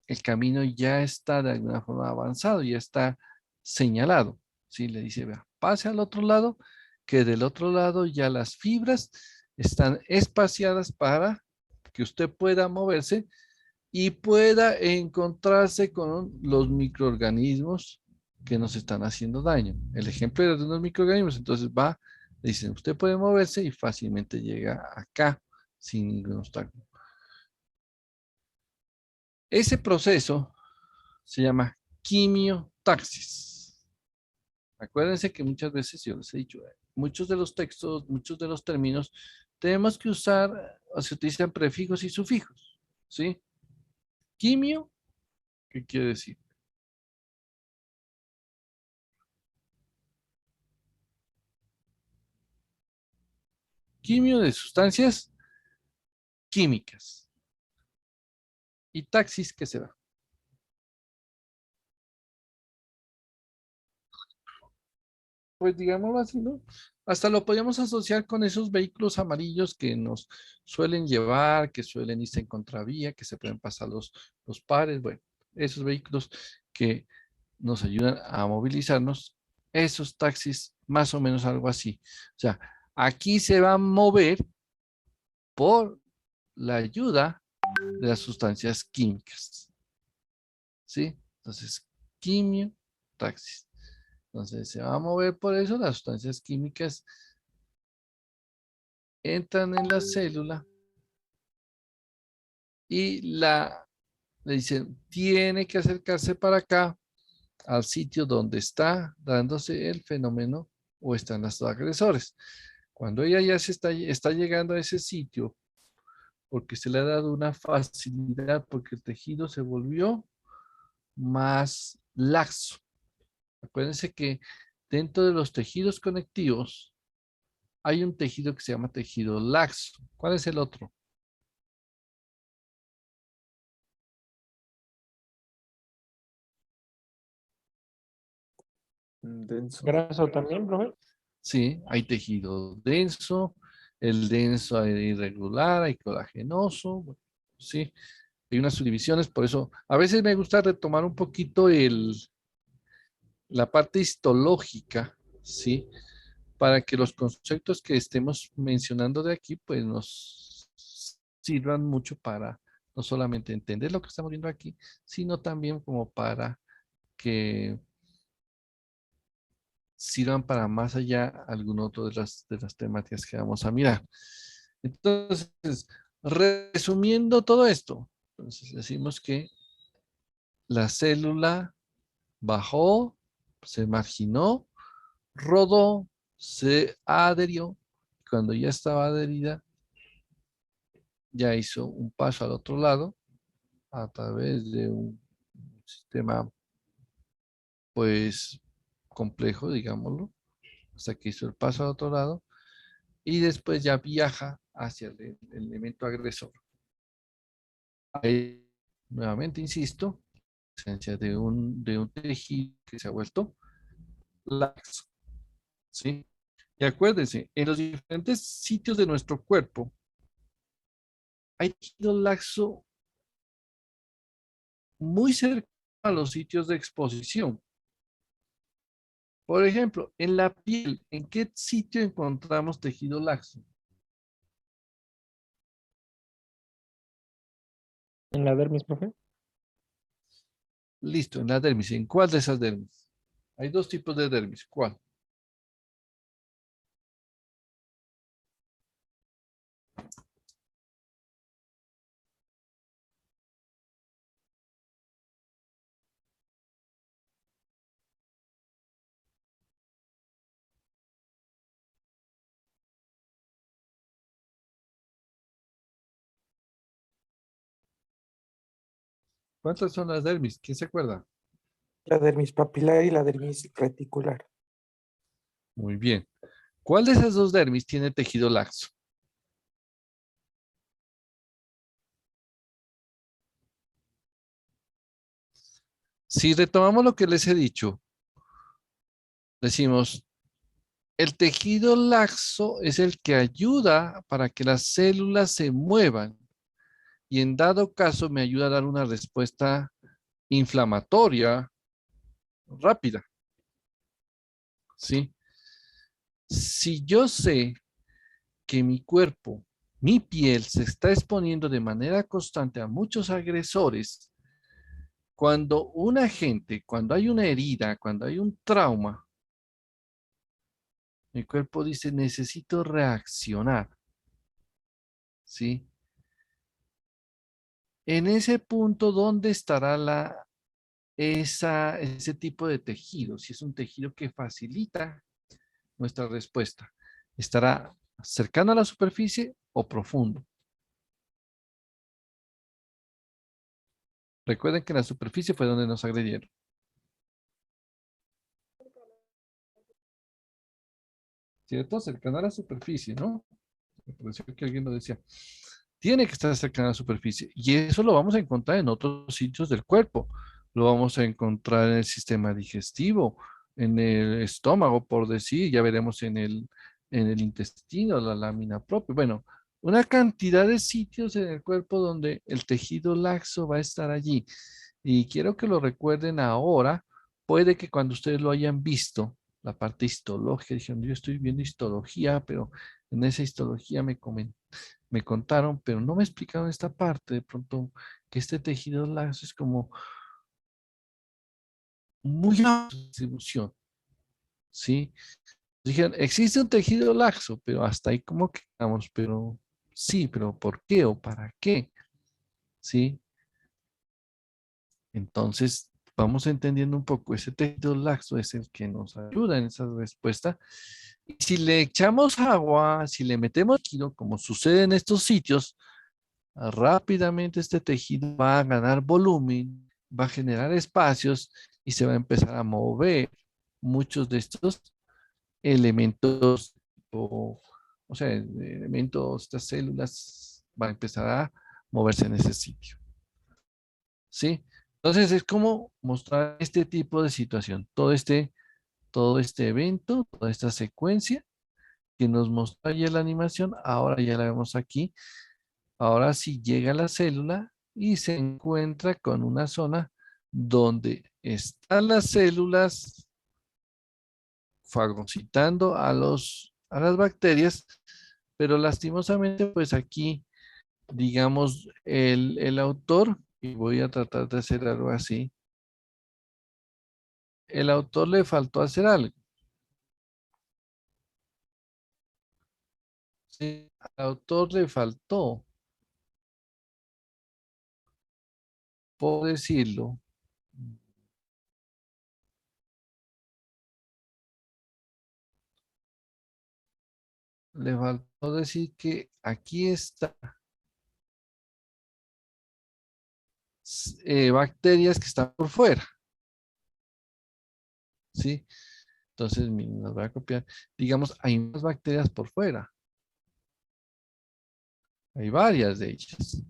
[SPEAKER 1] el camino ya está de alguna forma avanzado, ya está señalado. ¿Sí? Le dice, vea, pase al otro lado, que del otro lado ya las fibras están espaciadas para que usted pueda moverse y pueda encontrarse con los microorganismos que nos están haciendo daño. El ejemplo era de unos microorganismos, entonces va, le dicen, usted puede moverse y fácilmente llega acá sin ningún obstáculo. Ese proceso se llama quimiotaxis. taxis. Acuérdense que muchas veces, yo les he dicho, muchos de los textos, muchos de los términos, tenemos que usar, o se utilizan prefijos y sufijos, ¿sí? Quimio, ¿qué quiere decir? Quimio de sustancias químicas. Y taxis, ¿qué será? Pues digámoslo así, ¿no? Hasta lo podríamos asociar con esos vehículos amarillos que nos suelen llevar, que suelen irse en contravía, que se pueden pasar los pares, bueno, esos vehículos que nos ayudan a movilizarnos, esos taxis, más o menos algo así. O sea, aquí se va a mover por la ayuda de las sustancias químicas. ¿Sí? Entonces, quimio, taxis. Entonces, se va a mover por eso, las sustancias químicas entran en la célula y le dicen, tiene que acercarse para acá, al sitio donde está dándose el fenómeno o están los agresores. Cuando ella ya está llegando a ese sitio, porque se le ha dado una facilidad, porque el tejido se volvió más laxo. Acuérdense que dentro de los tejidos conectivos hay un tejido que se llama tejido laxo. ¿Cuál es el otro?
[SPEAKER 7] Denso.
[SPEAKER 5] Graso también, profe.
[SPEAKER 1] Sí, hay tejido denso, el denso hay irregular, hay colagenoso, bueno, sí, hay unas subdivisiones, por eso a veces me gusta retomar un poquito la parte histológica, ¿sí? Para que los conceptos que estemos mencionando de aquí, pues nos sirvan mucho para no solamente entender lo que estamos viendo aquí, sino también como para que sirvan para más allá algún otro de las temáticas que vamos a mirar. Entonces, resumiendo todo esto, entonces decimos que la célula bajó, se marginó, rodó, se adherió. Cuando ya estaba adherida, ya hizo un paso al otro lado a través de un sistema, pues, complejo, digámoslo, hasta que hizo el paso al otro lado y después ya viaja hacia el elemento agresor. Ahí, nuevamente, insisto, presencia de un tejido que se ha vuelto laxo, ¿sí? Y acuérdense, en los diferentes sitios de nuestro cuerpo hay tejido laxo muy cerca a los sitios de exposición. Por ejemplo, en la piel, ¿en qué sitio encontramos tejido laxo?
[SPEAKER 5] En la dermis, profe.
[SPEAKER 1] Listo, en la dermis. ¿En cuál de esas dermis? Hay dos tipos de dermis. ¿Cuál? ¿Cuántas son las dermis? ¿Quién se acuerda?
[SPEAKER 7] La dermis papilar y la dermis reticular.
[SPEAKER 1] Muy bien. ¿Cuál de esas dos dermis tiene tejido laxo? Si retomamos lo que les he dicho, decimos, el tejido laxo es el que ayuda para que las células se muevan y en dado caso me ayuda a dar una respuesta inflamatoria rápida. ¿Sí? Si yo sé que mi cuerpo, mi piel se está exponiendo de manera constante a muchos agresores, cuando un agente, cuando hay una herida, cuando hay un trauma, mi cuerpo dice, necesito reaccionar. ¿Sí? En ese punto, ¿dónde estará ese tipo de tejido, si es un tejido que facilita nuestra respuesta. ¿Estará cercano a la superficie o profundo? Recuerden que la superficie fue donde nos agredieron. ¿Cierto? Cercano a la superficie, ¿no? Me pareció que alguien lo decía. Tiene que estar cercano a la superficie. Y eso lo vamos a encontrar en otros sitios del cuerpo. Lo vamos a encontrar en el sistema digestivo, en el estómago, por decir, ya veremos en el intestino, la lámina propia. Bueno, una cantidad de sitios en el cuerpo donde el tejido laxo va a estar allí. Y quiero que lo recuerden ahora. Puede que cuando ustedes lo hayan visto, la parte histológica, dijeron, yo estoy viendo histología, pero en esa histología me contaron, pero no me explicaron esta parte, de pronto, que este tejido laxo es como muy amplia distribución, ¿sí? Dijeron, existe un tejido laxo, pero hasta ahí como que vamos, pero sí, pero ¿por qué o para qué? ¿Sí? Entonces, vamos entendiendo un poco, ese tejido laxo es el que nos ayuda en esa respuesta. Y si le echamos agua, si le metemos líquido, como sucede en estos sitios, rápidamente este tejido va a ganar volumen, va a generar espacios y se va a empezar a mover muchos de estos elementos, o sea, elementos, estas células van a empezar a moverse en ese sitio. ¿Sí? Entonces es como mostrar este tipo de situación, todo este evento, toda esta secuencia que nos mostró ya la animación, ahora ya la vemos aquí. Ahora sí llega a la célula y se encuentra con una zona donde están las células fagocitando a las bacterias, pero lastimosamente pues aquí, digamos, el autor, y voy a tratar de hacer algo así, el autor le faltó hacer algo. Sí, al autor le faltó, por decirlo, le faltó decir que aquí está bacterias que están por fuera, ¿sí? Entonces, nos voy a copiar. Digamos, hay más bacterias por fuera. Hay varias de ellas.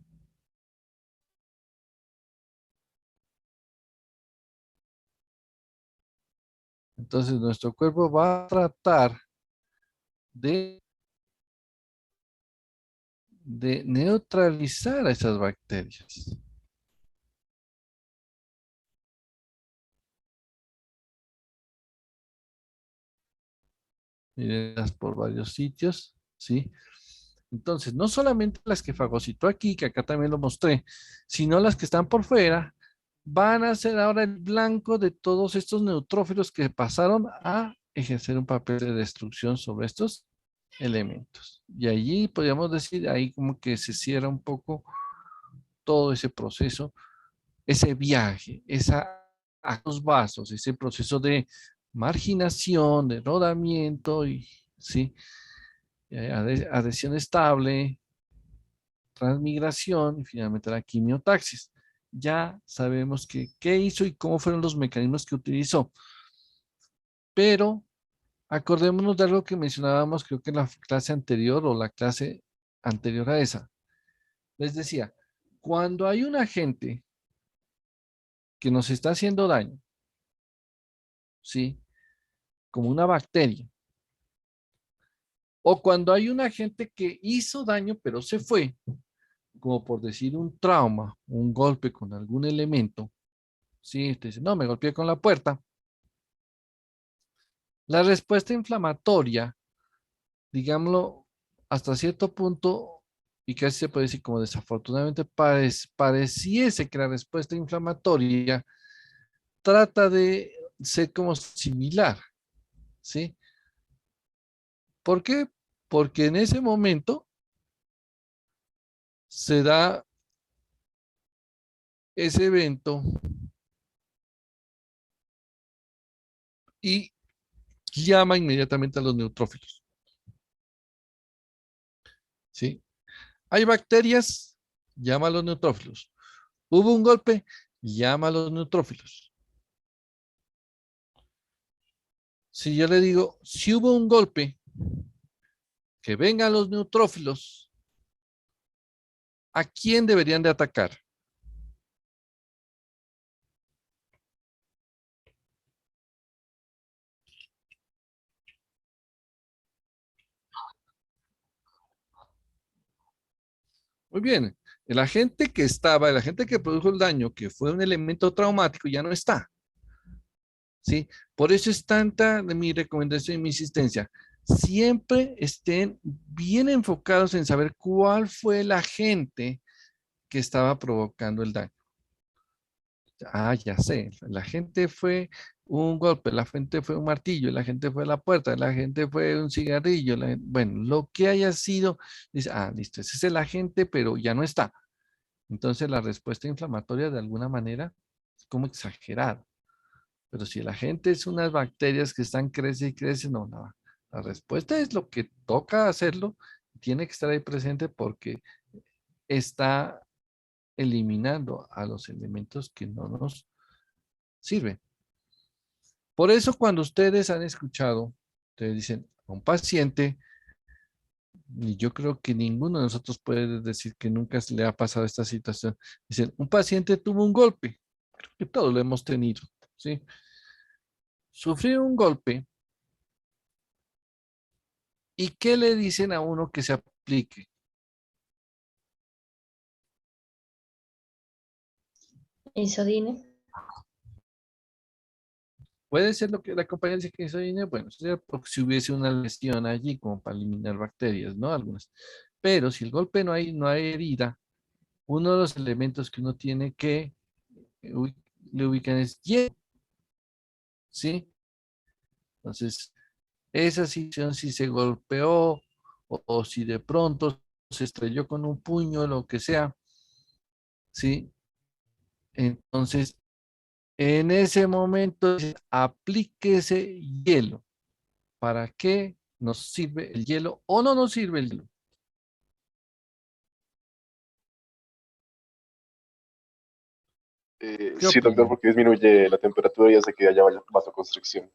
[SPEAKER 1] Entonces, nuestro cuerpo va a tratar de, de neutralizar a esas bacterias. Mírenlas por varios sitios, ¿sí? Entonces, no solamente las que fagocitó aquí, que acá también lo mostré, sino las que están por fuera, van a ser ahora el blanco de todos estos neutrófilos que pasaron a ejercer un papel de destrucción sobre estos elementos. Y allí podríamos decir, ahí como que se cierra un poco todo ese proceso, ese viaje, a los vasos, ese proceso de marginación, de rodamiento y, ¿sí? Adhesión estable, transmigración y finalmente la quimiotaxis. Ya sabemos qué hizo y cómo fueron los mecanismos que utilizó. Pero acordémonos de algo que mencionábamos, creo que en la clase anterior o la clase anterior a esa. Les decía, cuando hay un agente que nos está haciendo daño, ¿sí? Como una bacteria, o cuando hay un agente que hizo daño pero se fue, como por decir un trauma, un golpe con algún elemento, ¿sí? Usted dice, no, me golpeé con la puerta. La respuesta inflamatoria, digámoslo, hasta cierto punto, y casi se puede decir como desafortunadamente, pareciese que la respuesta inflamatoria trata de ser como similar, ¿sí? ¿Por qué? Porque en ese momento se da ese evento y llama inmediatamente a los neutrófilos. ¿Sí? Hay bacterias, llama a los neutrófilos. Hubo un golpe, llama a los neutrófilos. Si yo le digo, si hubo un golpe, que vengan los neutrófilos, ¿a quién deberían de atacar? Muy bien. El agente que estaba, el agente que produjo el daño, que fue un elemento traumático, ya no está. ¿Sí? Por eso es tanta de mi recomendación y mi insistencia. Siempre estén bien enfocados en saber cuál fue el agente que estaba provocando el daño. Ah, ya sé, la gente fue un golpe, la gente fue un martillo, la gente fue la puerta, la gente fue un cigarrillo, bueno, lo que haya sido, dice, ah, listo, ese es el agente, pero ya no está. Entonces la respuesta inflamatoria de alguna manera es como exagerada. Pero si la gente es unas bacterias que están crece y crece, no, no. La respuesta es lo que toca hacerlo, tiene que estar ahí presente porque está eliminando a los elementos que no nos sirven. Por eso cuando ustedes han escuchado, ustedes dicen a un paciente, y yo creo que ninguno de nosotros puede decir que nunca se le ha pasado esta situación, dicen, un paciente tuvo un golpe, creo que todos lo hemos tenido, ¿sí? Sufrió un golpe, ¿y qué le dicen a uno que se aplique?
[SPEAKER 3] Isodine.
[SPEAKER 1] Puede ser lo que la compañía dice que eso viene, bueno, sería porque si hubiese una lesión allí como para eliminar bacterias, ¿no? Algunas. Pero si el golpe no hay herida, uno de los elementos que uno tiene que le ubican es hielo, ¿sí? Entonces, esa situación si se golpeó o si de pronto se estrelló con un puño, lo que sea, ¿sí? Entonces, en ese momento, aplíquese hielo. ¿Para qué nos sirve el hielo o no nos sirve el hielo? ¿Qué
[SPEAKER 8] Sí, doctor,
[SPEAKER 1] opinan?
[SPEAKER 8] porque disminuye la temperatura y hace que haya vasoconstricción.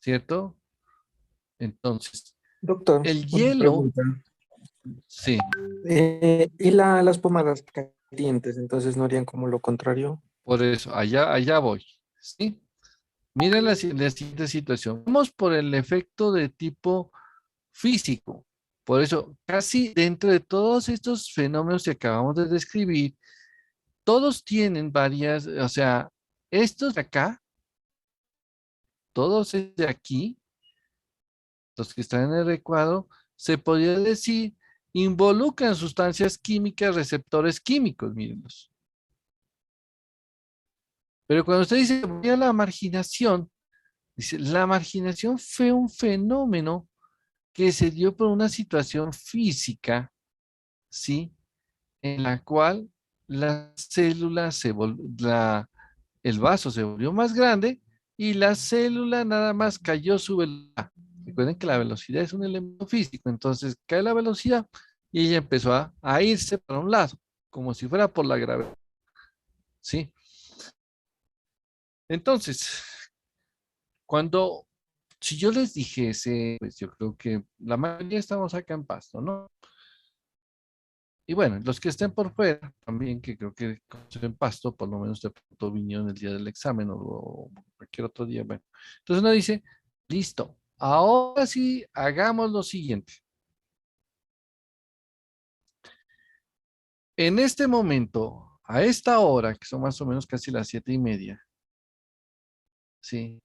[SPEAKER 1] ¿Cierto? Entonces,
[SPEAKER 7] Doctor,
[SPEAKER 1] el
[SPEAKER 7] una
[SPEAKER 1] hielo,
[SPEAKER 7] pregunta.
[SPEAKER 1] sí,
[SPEAKER 7] ¿Y las pomadas calientes, entonces no harían como lo contrario?
[SPEAKER 1] por eso, allá voy, ¿sí? Miren la siguiente situación. Vamos por el efecto de tipo físico. Por eso, casi dentro de todos estos fenómenos que acabamos de describir, todos tienen varias, o sea, estos de acá, todos de aquí, los que están en el recuadro, se podría decir, involucran sustancias químicas, receptores químicos, mírenlos. Pero cuando usted dice, voy a la marginación, dice, la marginación fue un fenómeno que se dio por una situación física, ¿sí? En la cual la célula el vaso se volvió más grande y la célula nada más cayó su velocidad. Recuerden que la velocidad es un elemento físico, entonces cae la velocidad y ella empezó a irse para un lado, como si fuera por la gravedad, ¿sí? Entonces, si yo les dijese, pues yo creo que la mayoría estamos acá en Pasto, ¿no? Y bueno, los que estén por fuera también, que creo que en Pasto, por lo menos de pronto vinieron el día del examen o cualquier otro día. Bueno, entonces uno dice, listo, ahora sí hagamos lo siguiente. En este momento, a esta hora, que son más o menos casi las 7:30, ¿sí?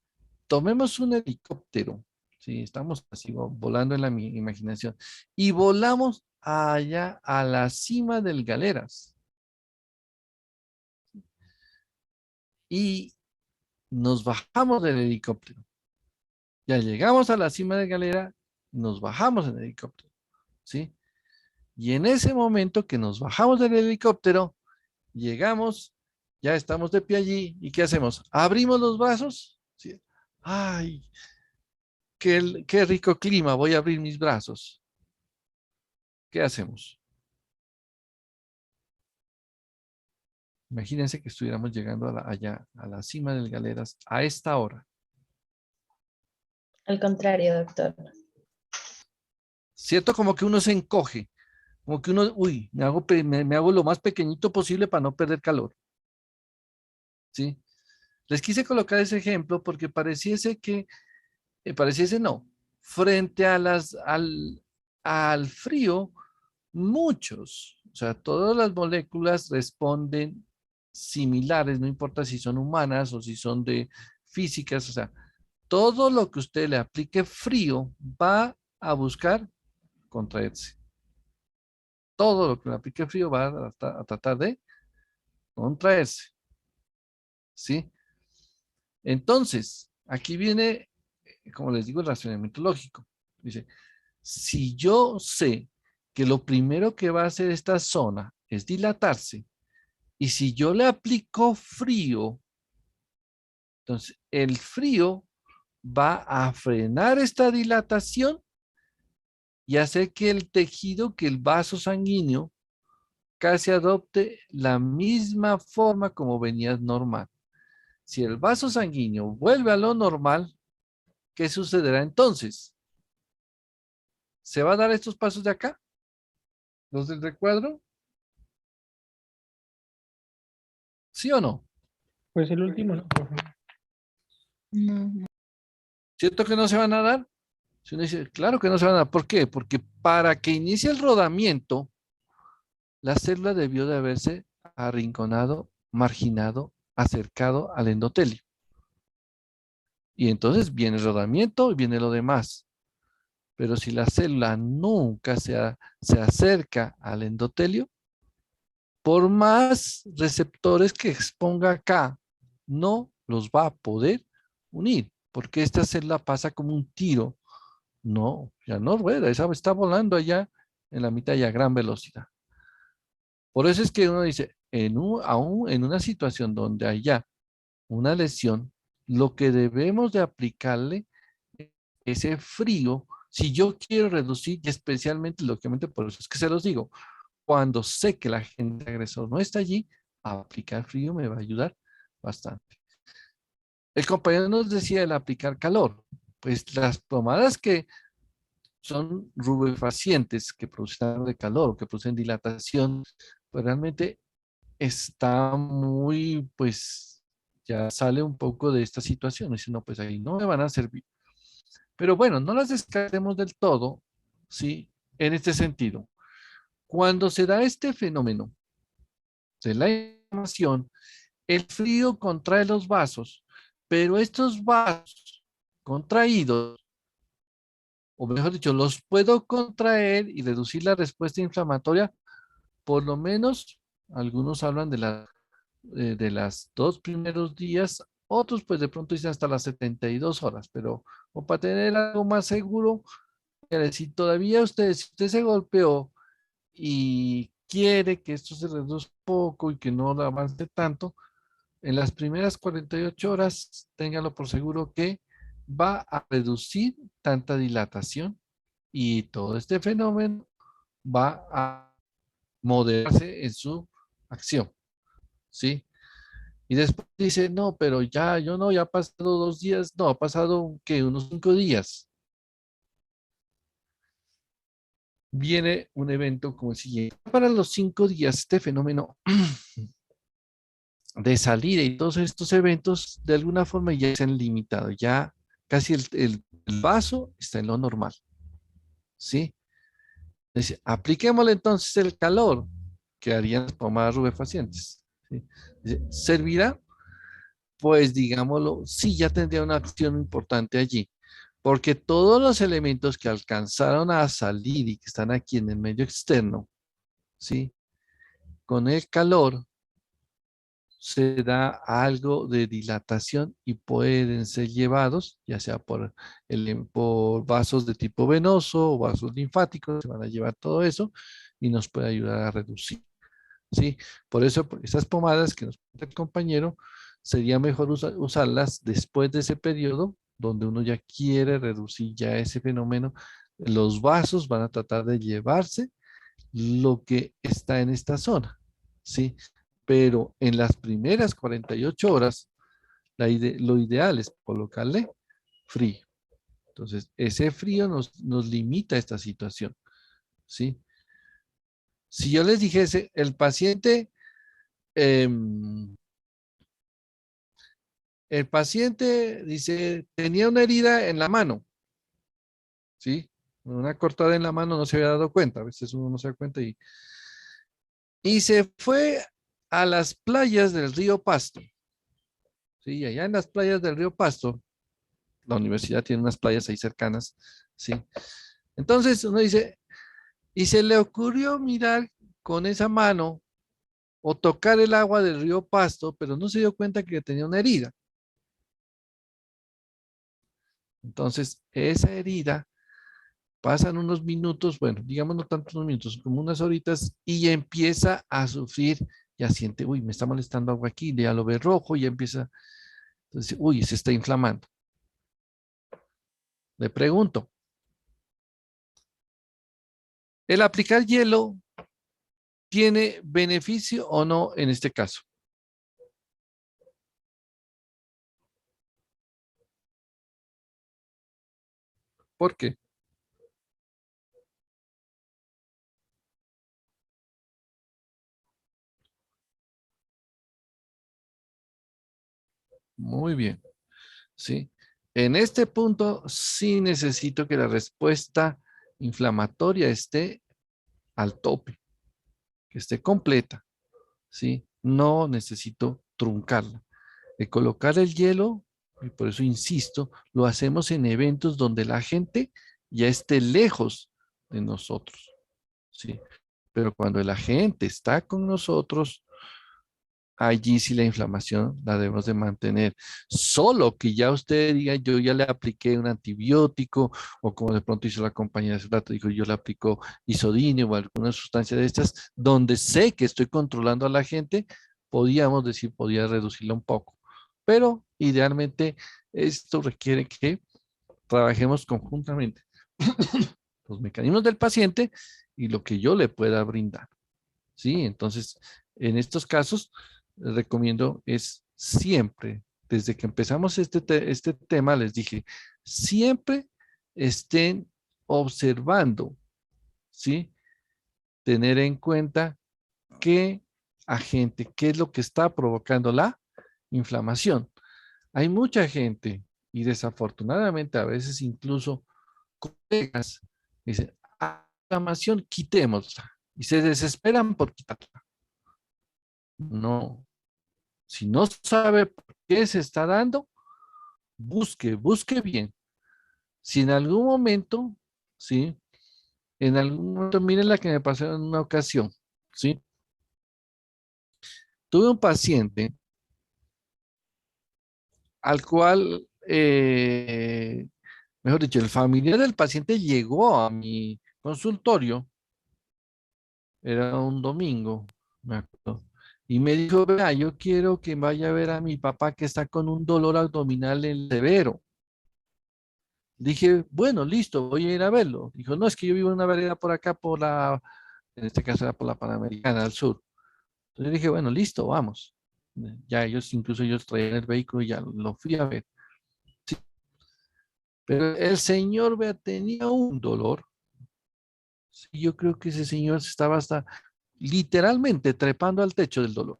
[SPEAKER 1] Tomemos un helicóptero, ¿sí? Estamos así volando en la imaginación y volamos allá a la cima del Galeras. Y nos bajamos del helicóptero. Ya llegamos a la cima de Galera, nos bajamos en el helicóptero, ¿sí? Y en ese momento que nos bajamos del helicóptero, llegamos, ya estamos de pie allí, ¿y qué hacemos? Abrimos los brazos, ¿sí? Ay, qué rico clima, voy a abrir mis brazos. ¿Qué hacemos? Imagínense que estuviéramos llegando allá, a la cima del Galeras, a esta hora.
[SPEAKER 3] Al contrario, doctor.
[SPEAKER 1] ¿Cierto? Como que uno se encoge. Como que uno, uy, me hago lo más pequeñito posible para no perder calor. ¿Sí? Les quise colocar ese ejemplo porque pareciese no, frente a al frío, o sea, todas las moléculas responden similares, no importa si son humanas o si son de físicas, o sea, todo lo que usted le aplique frío va a buscar contraerse. Todo lo que le aplique frío va a tratar de contraerse. ¿Sí? Entonces, aquí viene, como les digo, el razonamiento lógico. Dice, si yo sé que lo primero que va a hacer esta zona es dilatarse, y si yo le aplico frío, entonces el frío va a frenar esta dilatación y hacer que el tejido, que el vaso sanguíneo, casi adopte la misma forma como venía normal. Si el vaso sanguíneo vuelve a lo normal, ¿qué sucederá entonces? ¿Se van a dar estos pasos de acá? ¿Los del recuadro? ¿Sí o no?
[SPEAKER 5] Pues el último, no, profe.
[SPEAKER 1] ¿Cierto que no se van a dar? Si uno dice, claro que no se van a dar. ¿Por qué? Porque para que inicie el rodamiento, la célula debió de haberse arrinconado, marginado, acercado al endotelio. Y entonces viene el rodamiento y viene lo demás. Pero si la célula nunca se acerca al endotelio, por más receptores que exponga acá, no los va a poder unir, porque esta célula pasa como un tiro. No, ya no rueda, esa está volando allá en la mitad y a gran velocidad. Por eso es que uno dice, aún en una situación donde haya una lesión, lo que debemos de aplicarle es ese frío, si yo quiero reducir, y especialmente, lógicamente, por eso es que se los digo, cuando sé que el agente agresor no está allí, aplicar frío me va a ayudar bastante. El compañero nos decía el aplicar calor. Pues las pomadas que son rubefacientes, que producen algo de calor, que producen dilatación, pues realmente está muy, pues ya sale un poco de esta situación. Dice, no, pues ahí no me van a servir. Pero bueno, no las descartemos del todo, ¿sí? En este sentido. Cuando se da este fenómeno de la inflamación, el frío contrae los vasos, pero estos vasos contraídos, o mejor dicho, los puedo contraer y reducir la respuesta inflamatoria, por lo menos algunos hablan de las 2 primeros días, otros pues de pronto dicen hasta las 72 horas, pero o para tener algo más seguro, si todavía si usted se golpeó y quiere que esto se reduzca poco y que no lo avance tanto, en las primeras 48 horas, téngalo por seguro que va a reducir tanta dilatación y todo este fenómeno va a moderarse en su acción, ¿sí? Y después dice, no, pero ya ha pasado 2 días, no, ha pasado, ¿qué? Unos 5 días. Viene un evento como el siguiente. Para los 5 días, este fenómeno de salida y todos estos eventos de alguna forma ya se han limitado, ya casi el vaso está en lo normal, ¿sí? Dice, apliquémosle entonces el calor que harían las pomadas rubefacientes, ¿sí? Dice, ¿servirá? Pues digámoslo, sí, ya tendría una acción importante allí, porque todos los elementos que alcanzaron a salir y que están aquí en el medio externo, ¿sí? Con el calor se da algo de dilatación y pueden ser llevados, ya sea por vasos de tipo venoso o vasos linfáticos, se van a llevar todo eso y nos puede ayudar a reducir, ¿sí? Por eso, esas pomadas que nos cuenta el compañero, sería mejor usarlas después de ese periodo donde uno ya quiere reducir ya ese fenómeno. Los vasos van a tratar de llevarse lo que está en esta zona, ¿sí? Pero en las primeras 48 horas, lo ideal es colocarle frío. Entonces, ese frío nos limita a esta situación, ¿sí? Si yo les dijese, el paciente dice, tenía una herida en la mano, ¿sí? Una cortada en la mano, no se había dado cuenta, a veces uno no se da cuenta y se fue a las playas del río Pasto, ¿sí? Allá en las playas del río Pasto, la universidad tiene unas playas ahí cercanas, ¿sí? Entonces uno dice, y se le ocurrió mirar con esa mano o tocar el agua del río Pasto, pero no se dio cuenta que tenía una herida. Entonces, esa herida pasan unos minutos, bueno, digamos no tantos minutos, como unas horitas, y ya empieza a sufrir, ya siente, uy, me está molestando algo aquí, ya lo ve rojo, ya empieza, entonces, uy, se está inflamando. Le pregunto, ¿el aplicar hielo tiene beneficio o no en este caso? ¿Por qué? Muy bien, ¿sí? En este punto sí necesito que la respuesta inflamatoria esté al tope, que esté completa, ¿sí? No necesito truncarla. De colocar el hielo, y por eso insisto, lo hacemos en eventos donde la gente ya esté lejos de nosotros, ¿sí? Pero cuando la gente está con nosotros, allí sí la inflamación la debemos de mantener. Solo que ya usted diga, yo ya le apliqué un antibiótico, o como de pronto hizo la compañía de su rato, dijo, yo le aplico isodine o alguna sustancia de estas, donde sé que estoy controlando a la gente, podíamos decir, podía reducirla un poco. Pero idealmente esto requiere que trabajemos conjuntamente los mecanismos del paciente y lo que yo le pueda brindar. ¿Sí? Entonces, en estos casos, recomiendo es siempre, desde que empezamos este tema, les dije, siempre estén observando, ¿sí? Tener en cuenta qué agente, qué es lo que está provocando la inflamación. Hay mucha gente, y desafortunadamente a veces incluso colegas, dicen, inflamación, quitémosla, y se desesperan por quitarla. No, si no sabe por qué se está dando, busque bien. Si en algún momento, ¿sí? En algún momento, miren la que me pasó en una ocasión, ¿sí? Tuve un paciente al cual, mejor dicho, el familiar del paciente llegó a mi consultorio, era un domingo, me acuerdo, y me dijo, vea, yo quiero que vaya a ver a mi papá que está con un dolor abdominal severo. Dije, bueno, listo, voy a ir a verlo. Dijo, no, es que yo vivo en una vereda por acá, en este caso era por la Panamericana, al sur. Entonces dije, bueno, listo, vamos. Ya incluso ellos traían el vehículo y ya lo fui a ver. Sí. Pero el señor, vea, tenía un dolor. Sí, yo creo que ese señor se estaba hasta literalmente trepando al techo del dolor.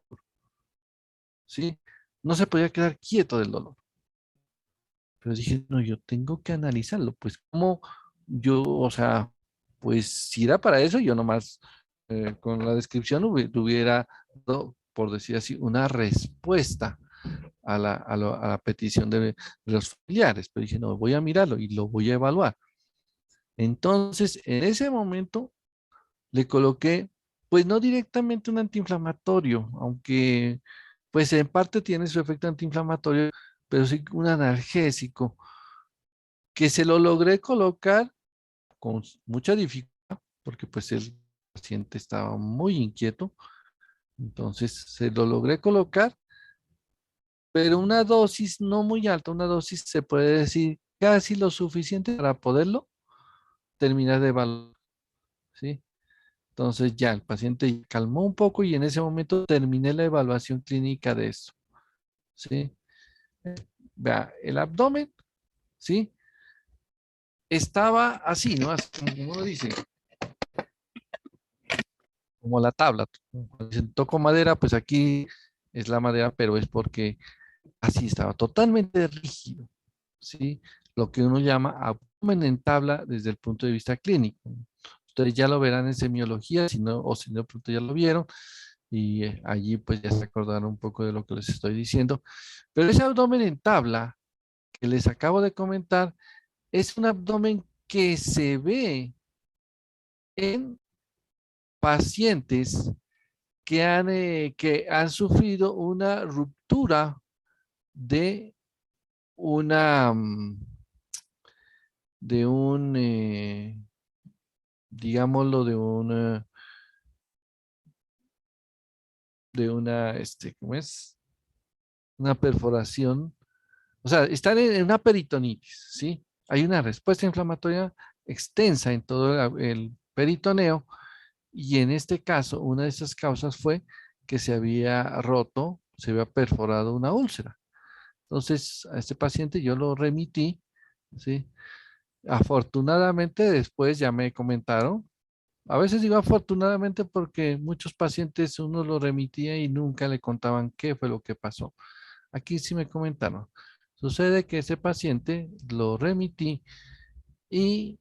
[SPEAKER 1] ¿Sí? No se podía quedar quieto del dolor. Pero dije, no, yo tengo que analizarlo. Pues como yo, o sea, pues si era para eso, yo nomás con la descripción tuviera, por decir así, una respuesta a la petición de los familiares. Pero dije, no, voy a mirarlo y lo voy a evaluar. Entonces, en ese momento le coloqué, pues no directamente un antiinflamatorio, aunque pues en parte tiene su efecto antiinflamatorio, pero sí un analgésico, que se lo logré colocar con mucha dificultad, porque pues el paciente estaba muy inquieto, entonces se lo logré colocar pero una dosis no muy alta, una dosis se puede decir casi lo suficiente para poderlo terminar de evaluar, ¿sí? Entonces ya el paciente calmó un poco y en ese momento terminé la evaluación clínica de eso, ¿sí? Vea, el abdomen, ¿sí? Estaba así, ¿no? Así como uno dice, como la tabla. Cuando dicen, toco madera, pues aquí es la madera, pero es porque así estaba, totalmente rígido, ¿sí? Lo que uno llama abdomen en tabla desde el punto de vista clínico. Ustedes ya lo verán en semiología, si no, o si no, pronto ya lo vieron, y allí pues ya se acordaron un poco de lo que les estoy diciendo. Pero ese abdomen en tabla que les acabo de comentar es un abdomen que se ve en pacientes que han sufrido una ruptura de una, de un, digámoslo, ¿cómo es? Una perforación, o sea, están en una peritonitis, ¿sí? Hay una respuesta inflamatoria extensa en todo el peritoneo y en este caso, una de esas causas fue que se había roto, se había perforado una úlcera. Entonces, a este paciente yo lo remití, ¿sí? Afortunadamente, después ya me comentaron, a veces digo afortunadamente porque muchos pacientes uno lo remitía y nunca le contaban qué fue lo que pasó. Aquí sí me comentaron. Sucede que ese paciente lo remití y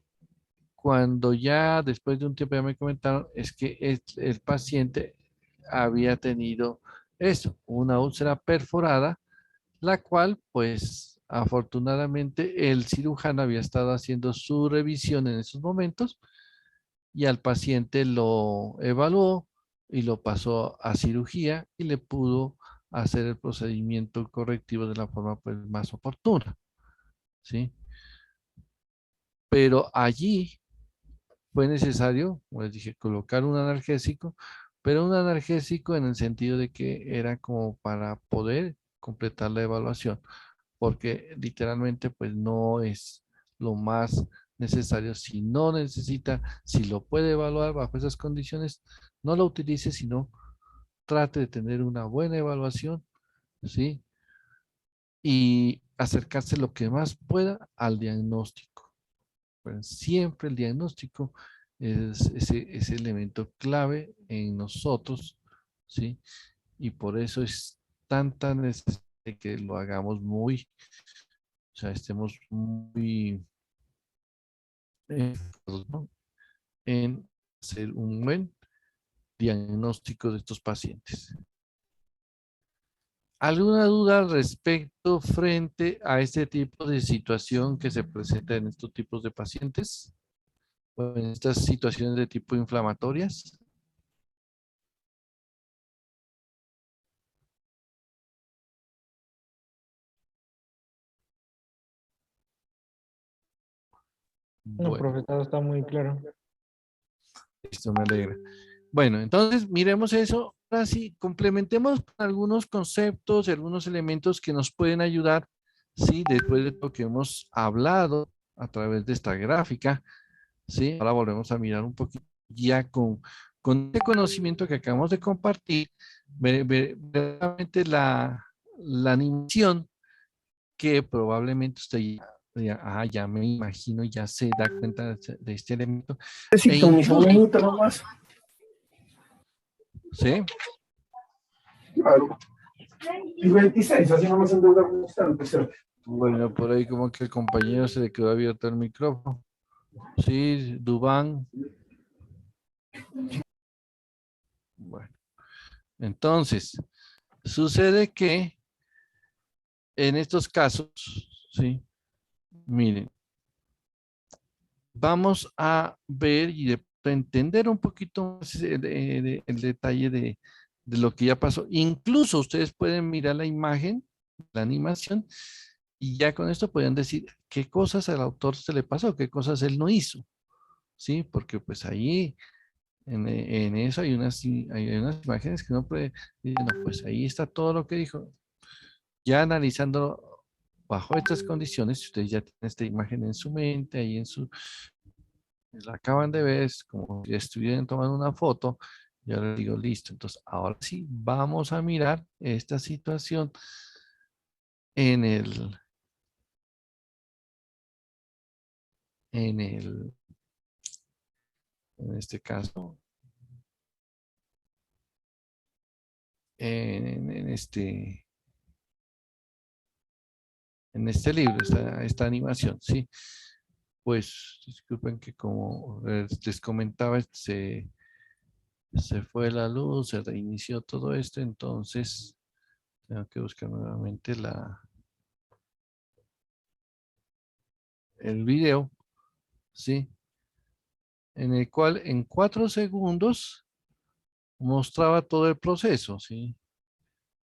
[SPEAKER 1] cuando ya después de un tiempo ya me comentaron es que el paciente había tenido eso, una úlcera perforada, la cual pues afortunadamente el cirujano había estado haciendo su revisión en esos momentos y al paciente lo evaluó y lo pasó a cirugía y le pudo hacer el procedimiento correctivo de la forma pues, más oportuna, ¿sí? Pero allí fue necesario, como les dije, colocar un analgésico, pero un analgésico en el sentido de que era como para poder completar la evaluación, porque literalmente pues no es lo más necesario. Si no necesita, si lo puede evaluar bajo esas condiciones, no lo utilice, sino trate de tener una buena evaluación, ¿sí? Y acercarse lo que más pueda al diagnóstico. Pues siempre el diagnóstico es ese elemento clave en nosotros, ¿sí? Y por eso es tan necesario que lo hagamos muy, o sea, estemos muy ¿no? En hacer un buen diagnóstico de estos pacientes. ¿Alguna duda al respecto frente a este tipo de situación que se presenta en estos tipos de pacientes? ¿O en estas situaciones de tipo inflamatorias?
[SPEAKER 5] No,
[SPEAKER 1] Bueno,
[SPEAKER 5] profesor, está muy claro.
[SPEAKER 1] esto me alegra. Bueno, entonces miremos eso. Ahora sí, complementemos algunos conceptos, algunos elementos que nos pueden ayudar, sí, después de lo que hemos hablado a través de esta gráfica, sí. Ahora volvemos a mirar un poquito ya con este conocimiento que acabamos de compartir, verdaderamente la animación que probablemente usted ya me imagino, ya se da cuenta de este elemento. E
[SPEAKER 7] Necesito mi
[SPEAKER 1] incluso,
[SPEAKER 7] sombrerito nomás.
[SPEAKER 1] ¿sí?
[SPEAKER 7] Claro. Y 26, así no me endeudamos tanto.
[SPEAKER 1] Bueno, por ahí como que el compañero se le quedó abierto el micrófono. Sí, Dubán. Bueno, entonces, sucede que en estos casos, sí, miren, vamos a ver y de entender un poquito más el detalle de lo que ya pasó. Incluso ustedes pueden mirar la imagen, la animación, y ya con esto pueden decir qué cosas al autor se le pasó, qué cosas él no hizo, ¿sí? Porque pues ahí, en eso hay unas imágenes que uno puede decir, no, pues ahí está todo lo que dijo. Ya analizando bajo estas condiciones, si ustedes ya tienen esta imagen en su mente, ahí la acaban de ver, es como si estuvieran tomando una foto, yo les digo, listo. Entonces, ahora sí, vamos a mirar esta situación en en el, en este caso, en en este libro, esta animación, ¿sí? Pues disculpen que como les comentaba, se fue la luz, se reinició todo esto, entonces tengo que buscar nuevamente el video, ¿sí? En el cual en 4 segundos mostraba todo el proceso, ¿sí?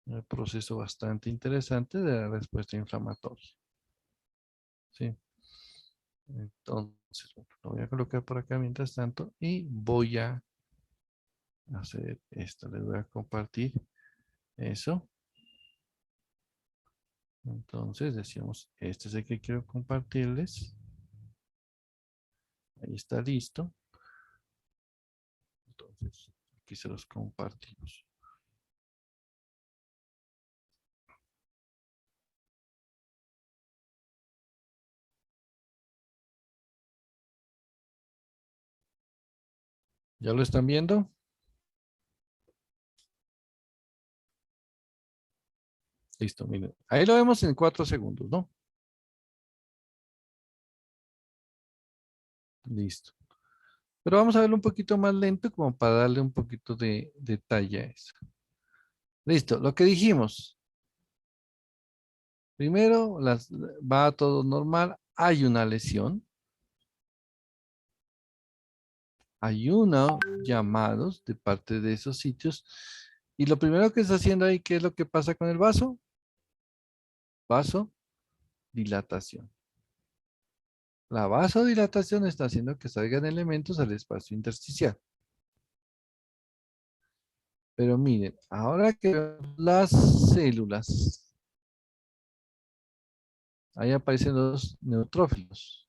[SPEAKER 1] Un proceso bastante interesante de la respuesta inflamatoria, ¿sí? Entonces, bueno, lo voy a colocar por acá mientras tanto y voy a hacer esto. Les voy a compartir eso. Entonces decíamos, este es el que quiero compartirles. Ahí está listo. Entonces, aquí se los compartimos. ¿Ya lo están viendo? Listo, miren. Ahí lo vemos en 4 segundos, ¿no? Listo. Pero vamos a verlo un poquito más lento como para darle un poquito de detalle a eso. Listo, lo que dijimos. Primero, va todo normal. Hay una lesión. Hay unos llamados de parte de esos sitios. Y lo primero que está haciendo ahí, ¿qué es lo que pasa con el vaso? Vasodilatación. La vasodilatación está haciendo que salgan elementos al espacio intersticial. Pero miren, ahora que vemos las células, ahí aparecen los neutrófilos.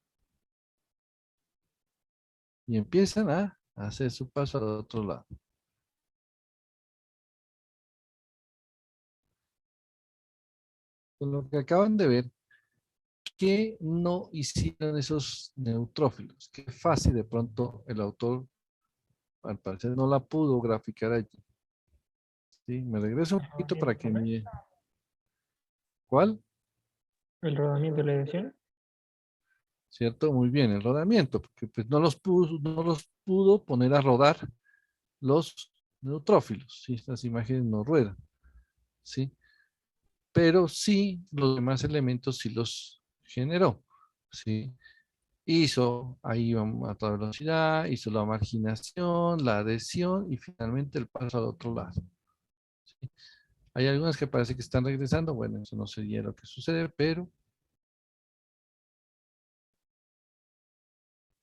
[SPEAKER 1] Y empiezan a hacer su paso al otro lado. Con lo que acaban de ver, ¿qué no hicieron esos neutrófilos? Qué fácil de pronto el autor, al parecer, no la pudo graficar allí. ¿Sí? Me regreso un poquito para que miren. ¿Cuál?
[SPEAKER 5] El rodamiento de la lesión.
[SPEAKER 1] ¿Cierto? Muy bien, el rodamiento, porque pues no los pudo poner a rodar los neutrófilos, ¿sí? Estas imágenes no ruedan, ¿sí? Pero sí, los demás elementos sí los generó, ¿sí? Hizo, ahí vamos a toda velocidad, hizo la marginación, la adhesión y finalmente el paso al otro lado, ¿sí? Hay algunas que parece que están regresando, bueno, eso no sería lo que sucede, pero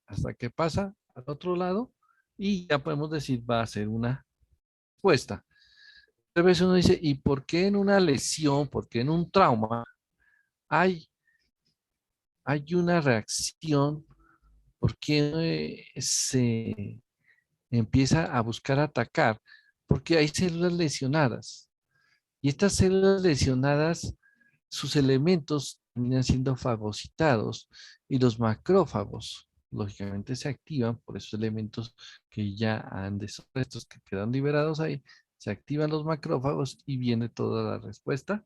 [SPEAKER 1] hasta que pasa al otro lado y ya podemos decir va a ser una respuesta. A veces uno dice, ¿y por qué en una lesión, por qué en un trauma hay una reacción? ¿Por qué se empieza a buscar atacar? Porque hay células lesionadas. Y estas células lesionadas, sus elementos terminan siendo fagocitados y los macrófagos, lógicamente, se activan por esos elementos que ya han de esos restos que quedan liberados ahí. Se activan los macrófagos y viene toda la respuesta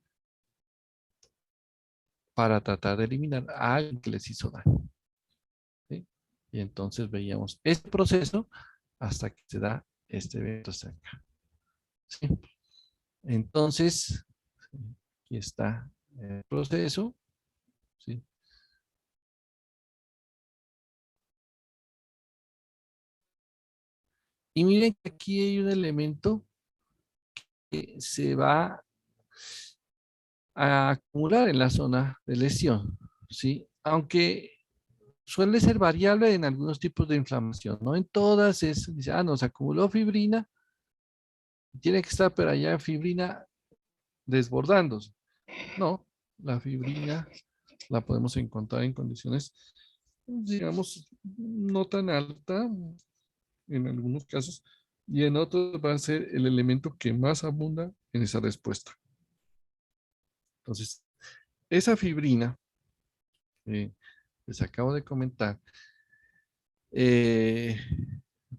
[SPEAKER 1] para tratar de eliminar a alguien que les hizo daño, ¿sí? Y entonces veíamos este proceso hasta que se da este evento hasta acá, ¿sí? Entonces, aquí está el proceso, ¿sí? Y miren que aquí hay un elemento que se va a acumular en la zona de lesión, ¿sí? Aunque suele ser variable en algunos tipos de inflamación, no en todas dice, nos acumuló fibrina, tiene que estar por allá fibrina desbordándose. No, la fibrina la podemos encontrar en condiciones, digamos, no tan alta en algunos casos, y en otros va a ser el elemento que más abunda en esa respuesta. Entonces, esa fibrina, les acabo de comentar, eh,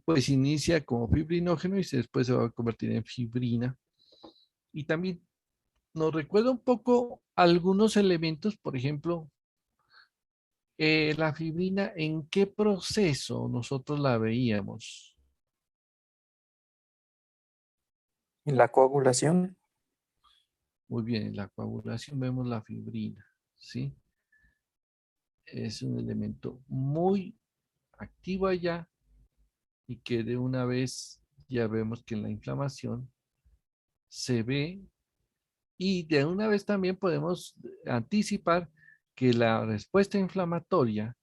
[SPEAKER 1] pues inicia como fibrinógeno y después se va a convertir en fibrina. Y también nos recuerda un poco algunos elementos, por ejemplo, la fibrina, ¿en qué proceso nosotros la veíamos?
[SPEAKER 9] En la coagulación,
[SPEAKER 1] Muy bien, en la coagulación vemos la fibrina, ¿sí? Es un elemento muy activo allá y que de una vez ya vemos que en la inflamación se ve, y de una vez también podemos anticipar que la respuesta inflamatoria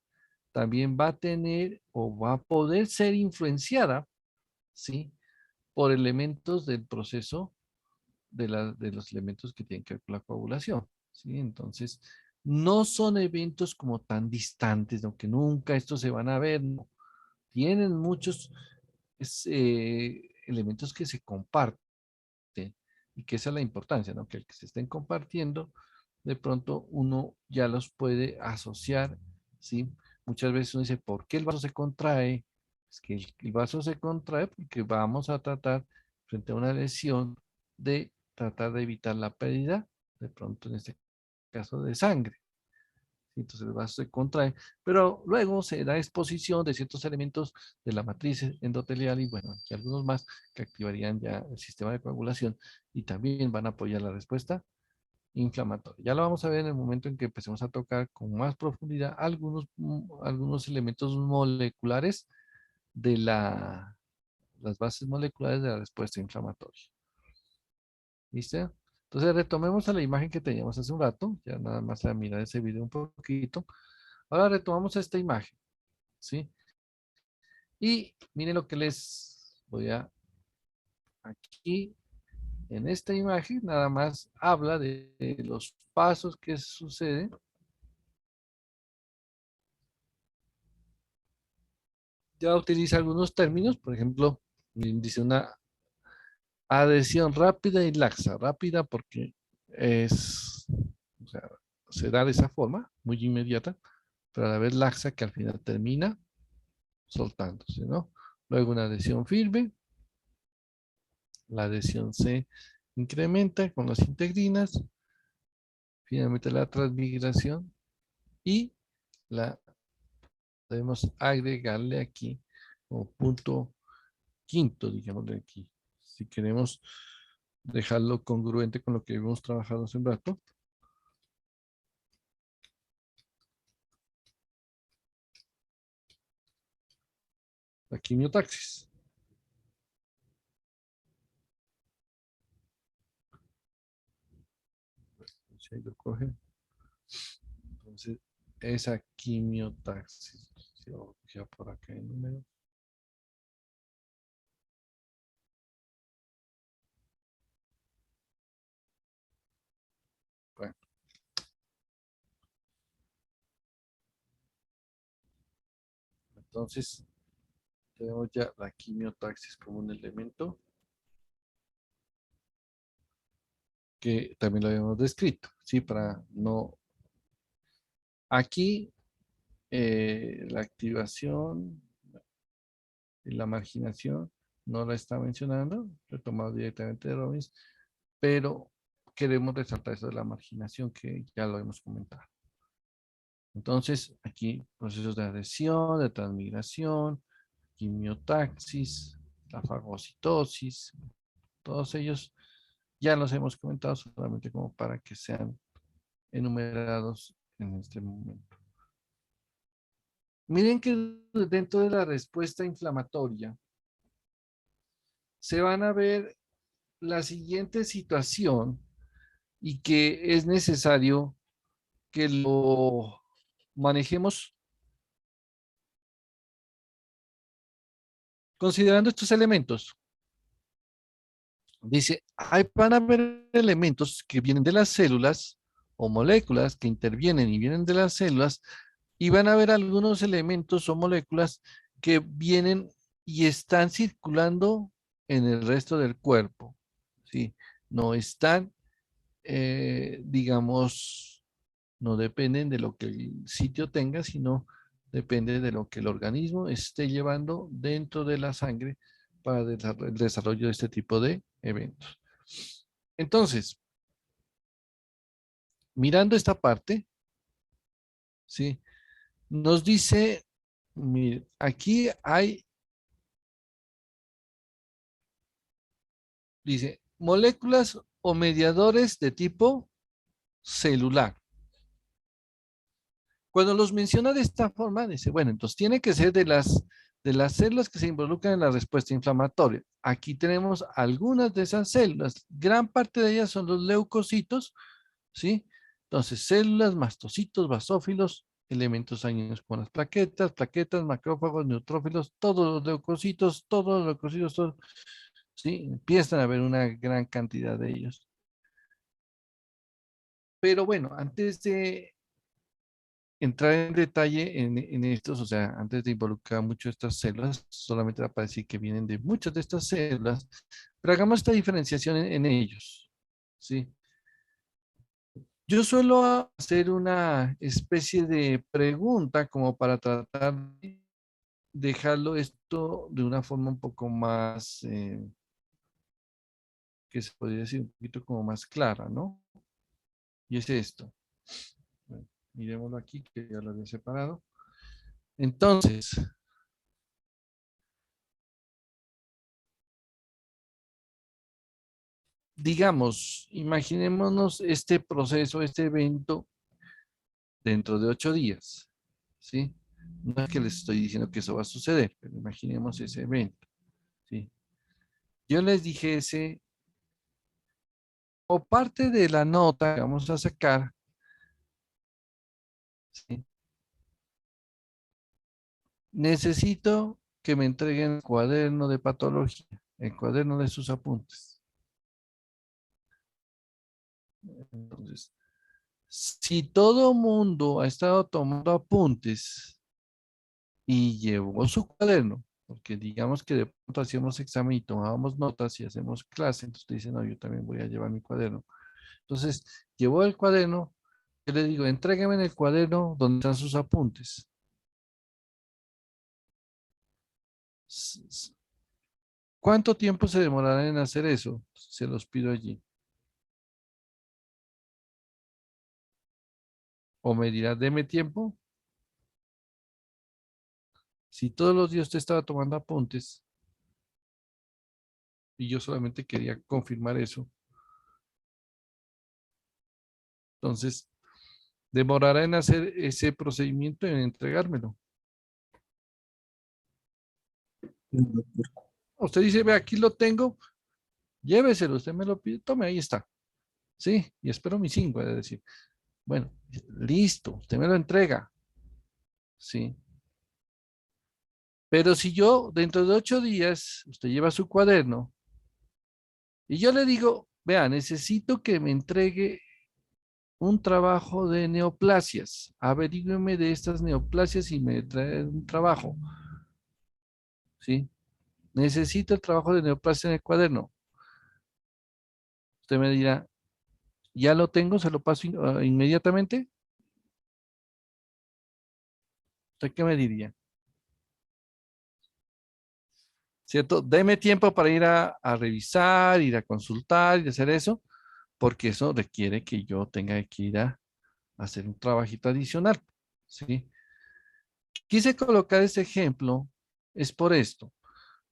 [SPEAKER 1] también va a tener o va a poder ser influenciada, ¿sí? Por elementos del proceso de los elementos que tienen que ver con la coagulación, ¿sí? Entonces, no son eventos como tan distantes, ¿no? Que nunca estos se van a ver, ¿no? Tienen muchos elementos que se comparten y que esa es la importancia, ¿no? Que el que se estén compartiendo, de pronto uno ya los puede asociar, ¿sí? Muchas veces uno dice, ¿por qué el vaso se contrae? Es que el vaso se contrae porque vamos a tratar, frente a una lesión, de tratar de evitar la pérdida, de pronto en este caso de sangre. Entonces el vaso se contrae, pero luego se da exposición de ciertos elementos de la matriz endotelial y bueno, y algunos más que activarían ya el sistema de coagulación y también van a apoyar la respuesta inflamatoria. Ya lo vamos a ver en el momento en que empecemos a tocar con más profundidad algunos elementos moleculares de las bases moleculares de la respuesta inflamatoria. ¿Listo? Entonces retomemos a la imagen que teníamos hace un rato, ya nada más a mirar ese video un poquito. Ahora retomamos esta imagen, ¿sí? Y miren lo que les voy a aquí en esta imagen, nada más habla de los pasos que suceden. Ya utiliza algunos términos, por ejemplo, dice una adhesión rápida y laxa. Rápida porque es, o sea, se da de esa forma, muy inmediata, pero a la vez laxa que al final termina soltándose, ¿no? Luego una adhesión firme, la adhesión se incrementa con las integrinas, finalmente la transmigración y la debemos agregarle aquí como punto quinto, digámosle aquí, si queremos dejarlo congruente con lo que hemos trabajado hace un rato. La quimiotaxis. Si ahí lo coge. Entonces, esa quimiotaxis. Ya por acá el número. Bueno. Entonces, tenemos ya la quimiotaxis como un elemento que también lo habíamos descrito, ¿sí? Para no... Aquí, la activación y la marginación no la está mencionando, retomado directamente de Robbins, pero queremos resaltar eso de la marginación que ya lo hemos comentado. Entonces, aquí procesos de adhesión, de transmigración, quimiotaxis, la fagocitosis, todos ellos ya los hemos comentado solamente como para que sean enumerados en este momento. Miren que dentro de la respuesta inflamatoria se van a ver la siguiente situación y que es necesario que lo manejemos considerando estos elementos. Dice, van a haber elementos que vienen de las células, o moléculas que intervienen y vienen de las células, y van a haber algunos elementos o moléculas que vienen y están circulando en el resto del cuerpo, ¿sí? No están, digamos, no dependen de lo que el sitio tenga, sino depende de lo que el organismo esté llevando dentro de la sangre para el desarrollo de este tipo de eventos. Entonces, mirando esta parte, ¿sí? Nos dice, mire, aquí hay, dice, moléculas o mediadores de tipo celular. Cuando los menciona de esta forma, dice, bueno, entonces tiene que ser de las células que se involucran en la respuesta inflamatoria. Aquí tenemos algunas de esas células. Gran parte de ellas son los leucocitos, ¿sí? Entonces, células, mastocitos, basófilos, elementos sanguíneos como las plaquetas, macrófagos, neutrófilos, todos los leucocitos, todos, ¿sí? Empiezan a haber una gran cantidad de ellos. Pero bueno, antes de entrar en detalle en estos, o sea, antes de involucrar mucho estas células, solamente va a decir que vienen de muchas de estas células, pero hagamos esta diferenciación en ellos, ¿sí? Yo suelo hacer una especie de pregunta como para tratar de dejarlo esto de una forma un poco más, que se podría decir un poquito como más clara, ¿no? Y es esto. Bueno, miremoslo aquí, que ya lo había separado. Entonces, digamos, imaginémonos este proceso, este evento dentro de 8 días, ¿sí? No es que les estoy diciendo que eso va a suceder, pero imaginemos ese evento, ¿sí? Yo les dije o parte de la nota que vamos a sacar, ¿sí? Necesito que me entreguen el cuaderno de patología, el cuaderno de sus apuntes. Entonces, si todo mundo ha estado tomando apuntes y llevó su cuaderno, porque digamos que de pronto hacíamos examen y tomábamos notas y hacemos clase, entonces usted dice, no, yo también voy a llevar mi cuaderno. Entonces, llevó el cuaderno, yo le digo, entrégueme en el cuaderno donde están sus apuntes. ¿Cuánto tiempo se demorará en hacer eso? Se los pido allí. O me dirá, deme tiempo. Si todos los días usted estaba tomando apuntes y yo solamente quería confirmar eso, entonces demorará en hacer ese procedimiento en entregármelo. Usted dice, ve, aquí lo tengo, lléveselo, usted me lo pide, tome, ahí está. Sí, y espero mi 5, es decir, bueno, listo, usted me lo entrega. Sí. Pero si yo, dentro de 8 días, usted lleva su cuaderno y yo le digo, vea, necesito que me entregue un trabajo de neoplasias. Averígüeme de estas neoplasias y me trae un trabajo. ¿Sí? Necesito el trabajo de neoplasia en el cuaderno. Usted me dirá, ya lo tengo, se lo paso inmediatamente. ¿Usted qué me diría? ¿Cierto? Deme tiempo para ir a revisar, ir a consultar y hacer eso, porque eso requiere que yo tenga que ir a hacer un trabajito adicional. ¿Sí? Quise colocar este ejemplo, es por esto.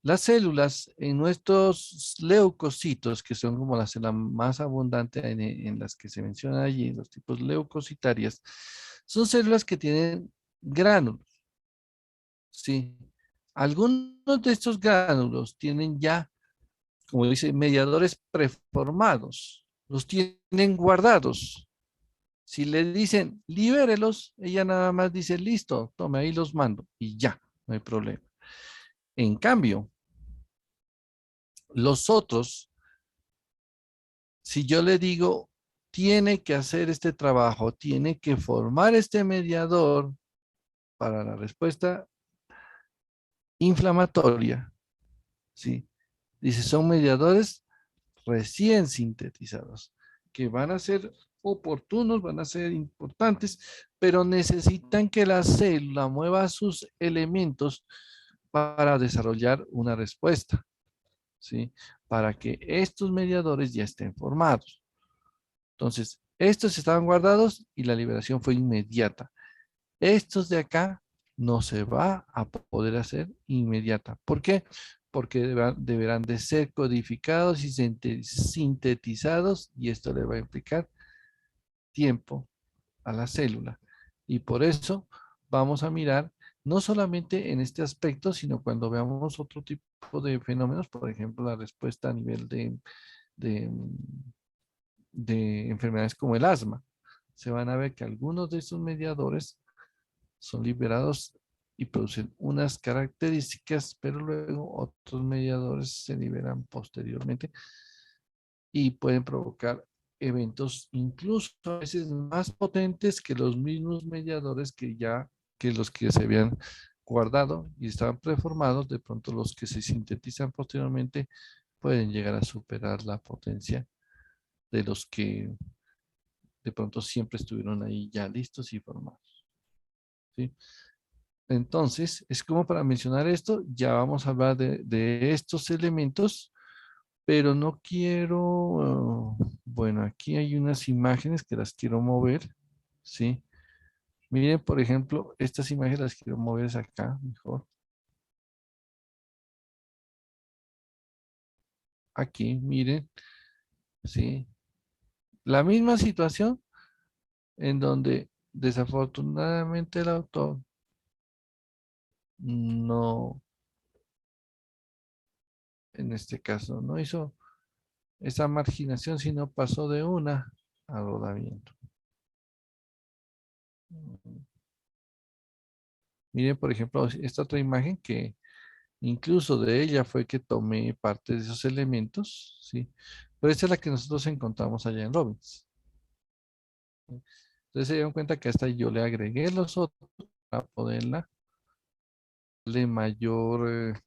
[SPEAKER 1] Las células en nuestros leucocitos, que son como la célula más abundante en las que se menciona allí, los tipos leucocitarias, son células que tienen gránulos. ¿Sí? Algunos de estos gránulos tienen ya, como dice, mediadores preformados. Los tienen guardados. Si le dicen, libérelos, ella nada más dice, listo, tome, ahí los mando. Y ya, no hay problema. En cambio, los otros, si yo le digo, tiene que hacer este trabajo, tiene que formar este mediador para la respuesta inflamatoria, ¿sí? Dice, son mediadores recién sintetizados, que van a ser oportunos, van a ser importantes, pero necesitan que la célula mueva sus elementos para desarrollar una respuesta, ¿sí? Para que estos mediadores ya estén formados. Entonces, estos estaban guardados y la liberación fue inmediata. Estos de acá no se va a poder hacer inmediata. ¿Por qué? Porque deberán de ser codificados y sintetizados y esto le va a implicar tiempo a la célula. Y por eso vamos a mirar no solamente en este aspecto, sino cuando veamos otro tipo de fenómenos, por ejemplo, la respuesta a nivel de, de enfermedades como el asma. Se van a ver que algunos de estos mediadores son liberados y producen unas características, pero luego otros mediadores se liberan posteriormente y pueden provocar eventos incluso a veces más potentes que los mismos mediadores que los que se habían guardado y estaban preformados, de pronto los que se sintetizan posteriormente pueden llegar a superar la potencia de los que de pronto siempre estuvieron ahí ya listos y formados, ¿sí? Entonces, es como para mencionar esto, ya vamos a hablar de estos elementos, pero no quiero, bueno, aquí hay unas imágenes que las quiero mover, ¿sí? Miren, por ejemplo, estas imágenes las quiero mover acá, mejor. Aquí, miren, ¿sí? La misma situación en donde desafortunadamente el autor no, en este caso, no hizo esa marginación, sino pasó de una al rodamiento. Miren, por ejemplo, esta otra imagen que incluso de ella fue que tomé parte de esos elementos, ¿sí? Pero esta es la que nosotros encontramos allá en Robbins. Entonces se dieron cuenta que hasta yo le agregué los otros para poderla darle mayor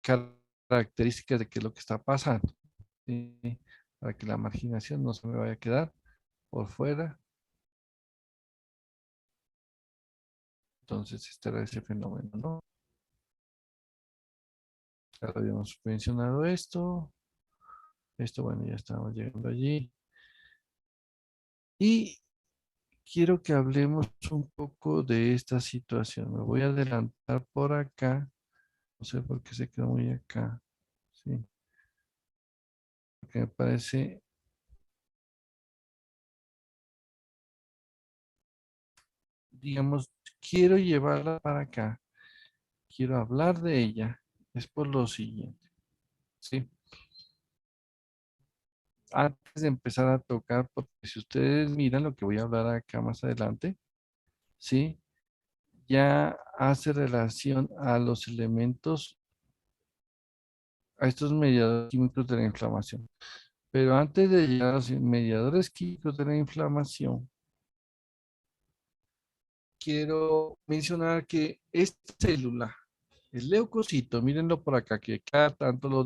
[SPEAKER 1] características de qué es lo que está pasando, ¿sí? Para que la marginación no se me vaya a quedar por fuera. Entonces este era ese fenómeno, ¿no? Ya habíamos mencionado esto. Esto, bueno, ya estamos llegando allí. Y quiero que hablemos un poco de esta situación. Me voy a adelantar por acá. No sé por qué se quedó muy acá. Sí. Porque me parece, digamos, quiero llevarla para acá. Quiero hablar de ella. Es por lo siguiente. ¿Sí? Antes de empezar a tocar, porque si ustedes miran lo que voy a hablar acá más adelante, ¿sí? Ya hace relación a los elementos, a estos mediadores químicos de la inflamación. Pero antes de llegar a los mediadores químicos de la inflamación, quiero mencionar que esta célula, el leucocito, mírenlo por acá, que acá tanto lo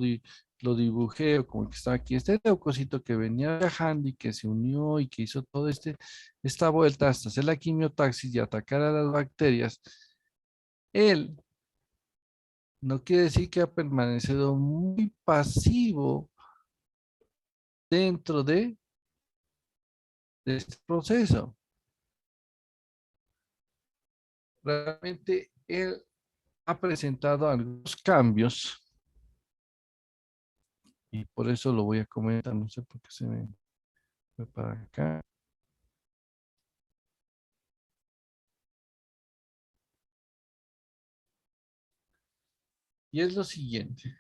[SPEAKER 1] dibujé o como el que está aquí, este leucocito que venía viajando y que se unió y que hizo todo esta vuelta hasta hacer la quimiotaxis y atacar a las bacterias, él no quiere decir que ha permanecido muy pasivo dentro de este proceso. Realmente él ha presentado algunos cambios y por eso lo voy a comentar. No sé por qué se me fue para acá. Y es lo siguiente.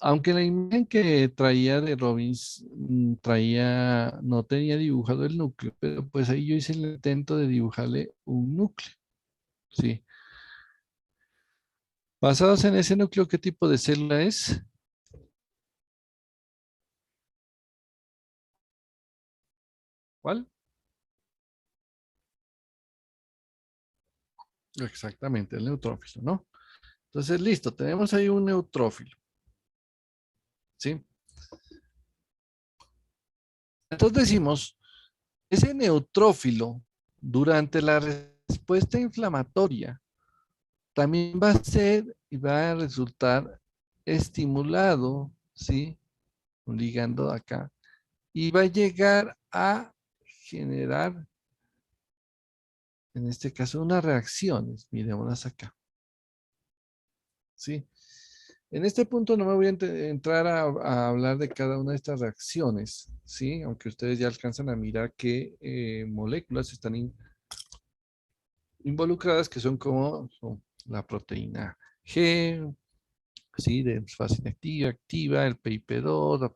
[SPEAKER 1] Aunque la imagen que traía de Robbins no tenía dibujado el núcleo, pero pues ahí yo hice el intento de dibujarle un núcleo. Sí. Basados en ese núcleo, ¿qué tipo de célula es? ¿Cuál? Exactamente, el neutrófilo, ¿no? Entonces, listo, tenemos ahí un neutrófilo. ¿Sí? Entonces decimos, ese neutrófilo durante la respuesta inflamatoria también va a ser y va a resultar estimulado, ¿sí? Un ligando acá. Y va a llegar a generar, en este caso, unas reacciones. Miremoslas acá. ¿Sí? En este punto no me voy a entrar a hablar de cada una de estas reacciones, ¿sí? Aunque ustedes ya alcanzan a mirar qué moléculas están involucradas, que son como son la proteína G, ¿sí? De fase inactiva, activa, el PIP2, la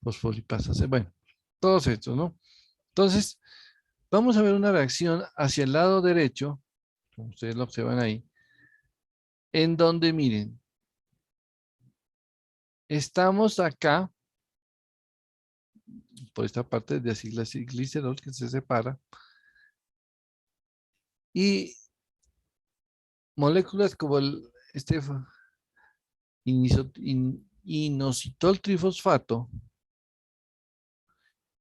[SPEAKER 1] fosfolipasa C, bueno, todos estos, ¿no? Entonces, vamos a ver una reacción hacia el lado derecho, como ustedes lo observan ahí, en donde, miren, estamos acá, por esta parte de acilglicerol que se separa, y moléculas como inositol trifosfato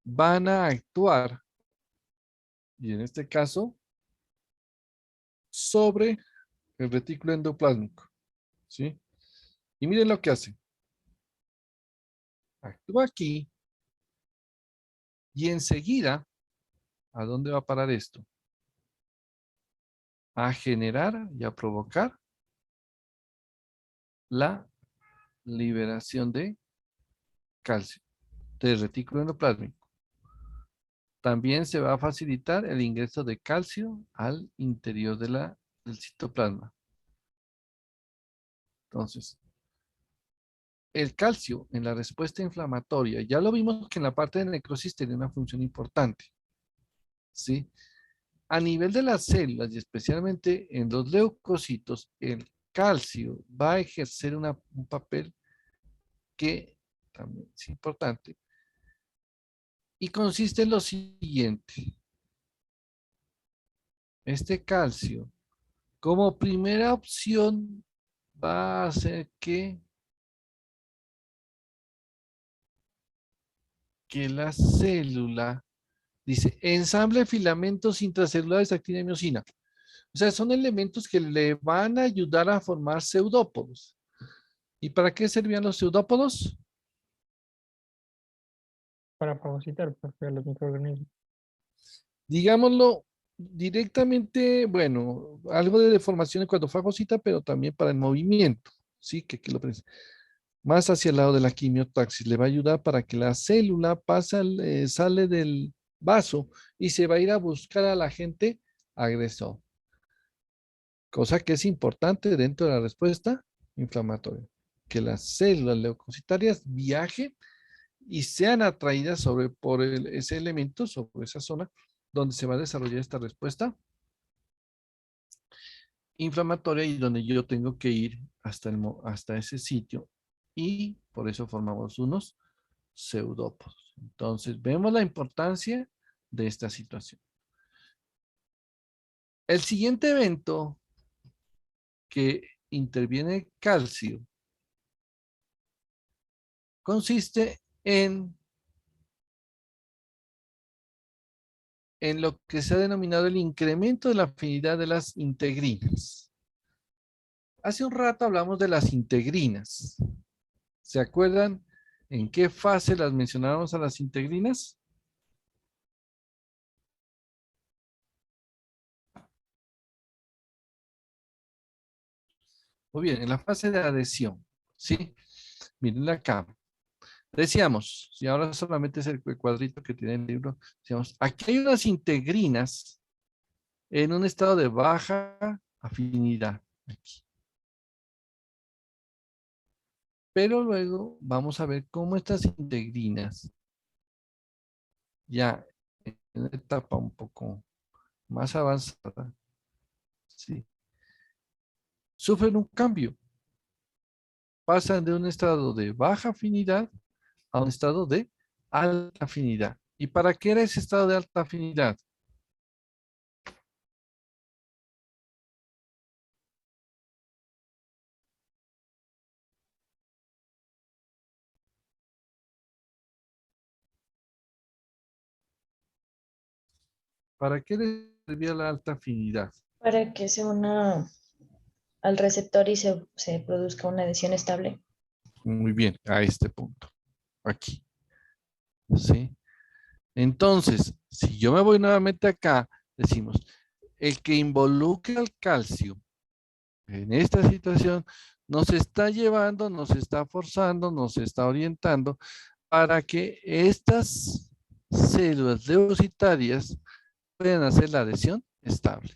[SPEAKER 1] van a actuar, y en este caso, sobre el retículo endoplásmico, ¿sí? Y miren lo que hace. Actúa aquí, y enseguida, ¿a dónde va a parar esto? A generar y a provocar la liberación de calcio del retículo endoplásmico. También se va a facilitar el ingreso de calcio al interior del citoplasma. Entonces, el calcio en la respuesta inflamatoria, ya lo vimos que en la parte de necrosis tiene una función importante, ¿sí? A nivel de las células y especialmente en los leucocitos, el calcio va a ejercer un papel que también es importante y consiste en lo siguiente. Este calcio, como primera opción, va a hacer que la célula, dice, ensamble de filamentos intracelulares de actina y miosina. O sea, son elementos que le van a ayudar a formar pseudópodos. ¿Y para qué servían los pseudópodos?
[SPEAKER 5] Para fagocitar pues, a los microorganismos.
[SPEAKER 1] Digámoslo directamente, bueno, algo de deformación en cuanto fagocita, pero también para el movimiento, ¿sí? Que lo más hacia el lado de la quimiotaxis. Le va a ayudar para que la célula sale del vaso y se va a ir a buscar al agente agresor. Cosa que es importante dentro de la respuesta inflamatoria. Que las células leucocitarias viajen y sean atraídas por ese elemento, sobre esa zona donde se va a desarrollar esta respuesta inflamatoria y donde yo tengo que ir hasta ese sitio y por eso formamos unos pseudópodos. Entonces, vemos la importancia de esta situación. El siguiente evento que interviene calcio consiste en lo que se ha denominado el incremento de la afinidad de las integrinas. Hace un rato hablamos de las integrinas. ¿Se acuerdan en qué fase las mencionábamos a las integrinas? Muy bien, en la fase de adhesión, ¿sí? Miren acá. Decíamos, si ahora solamente es el cuadrito que tiene el libro, decíamos, aquí hay unas integrinas en un estado de baja afinidad. Aquí. Pero luego vamos a ver cómo estas integrinas, ya en una etapa un poco más avanzada, ¿sí? Sufren un cambio. Pasan de un estado de baja afinidad a un estado de alta afinidad. ¿Y para qué era ese estado de alta afinidad? ¿Para qué le servía la alta afinidad?
[SPEAKER 3] Para que se una al receptor y se produzca una adhesión estable.
[SPEAKER 1] Muy bien, a este punto. Aquí. ¿Sí? Entonces, si yo me voy nuevamente acá, decimos, el que involucra al calcio en esta situación nos está llevando, nos está forzando, nos está orientando para que estas células leucocitarias puedan hacer la adhesión estable.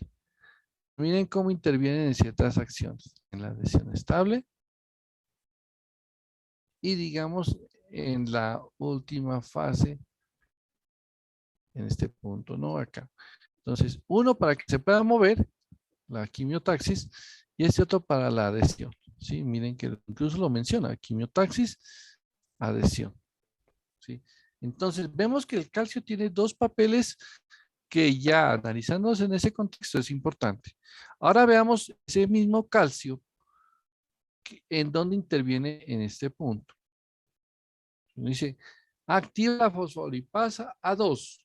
[SPEAKER 1] Miren cómo intervienen en ciertas acciones. En la adhesión estable y digamos en la última fase, en este punto, ¿no? Acá. Entonces, uno para que se pueda mover, la quimiotaxis, y este otro para la adhesión. ¿Sí? Miren que incluso lo menciona, quimiotaxis, adhesión. ¿Sí? Entonces, vemos que el calcio tiene dos papeles que ya analizándose en ese contexto es importante. Ahora veamos ese mismo calcio en dónde interviene en este punto. Dice, activa la fosfolipasa A2.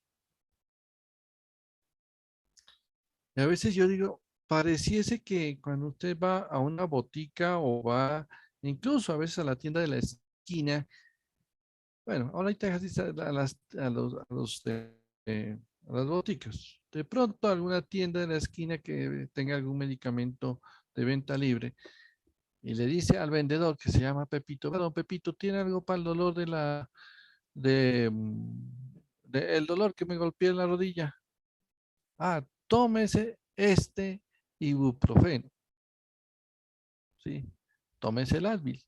[SPEAKER 1] Y a veces yo digo, pareciese que cuando usted va a una botica o va incluso a veces a la tienda de la esquina, bueno, ahorita casi a las boticas. De pronto alguna tienda de la esquina que tenga algún medicamento de venta libre y le dice al vendedor que se llama Pepito, perdón, Pepito, ¿tiene algo para el dolor el dolor que me golpeé en la rodilla? Ah, tómese este ibuprofeno, ¿sí? Tómese el Advil,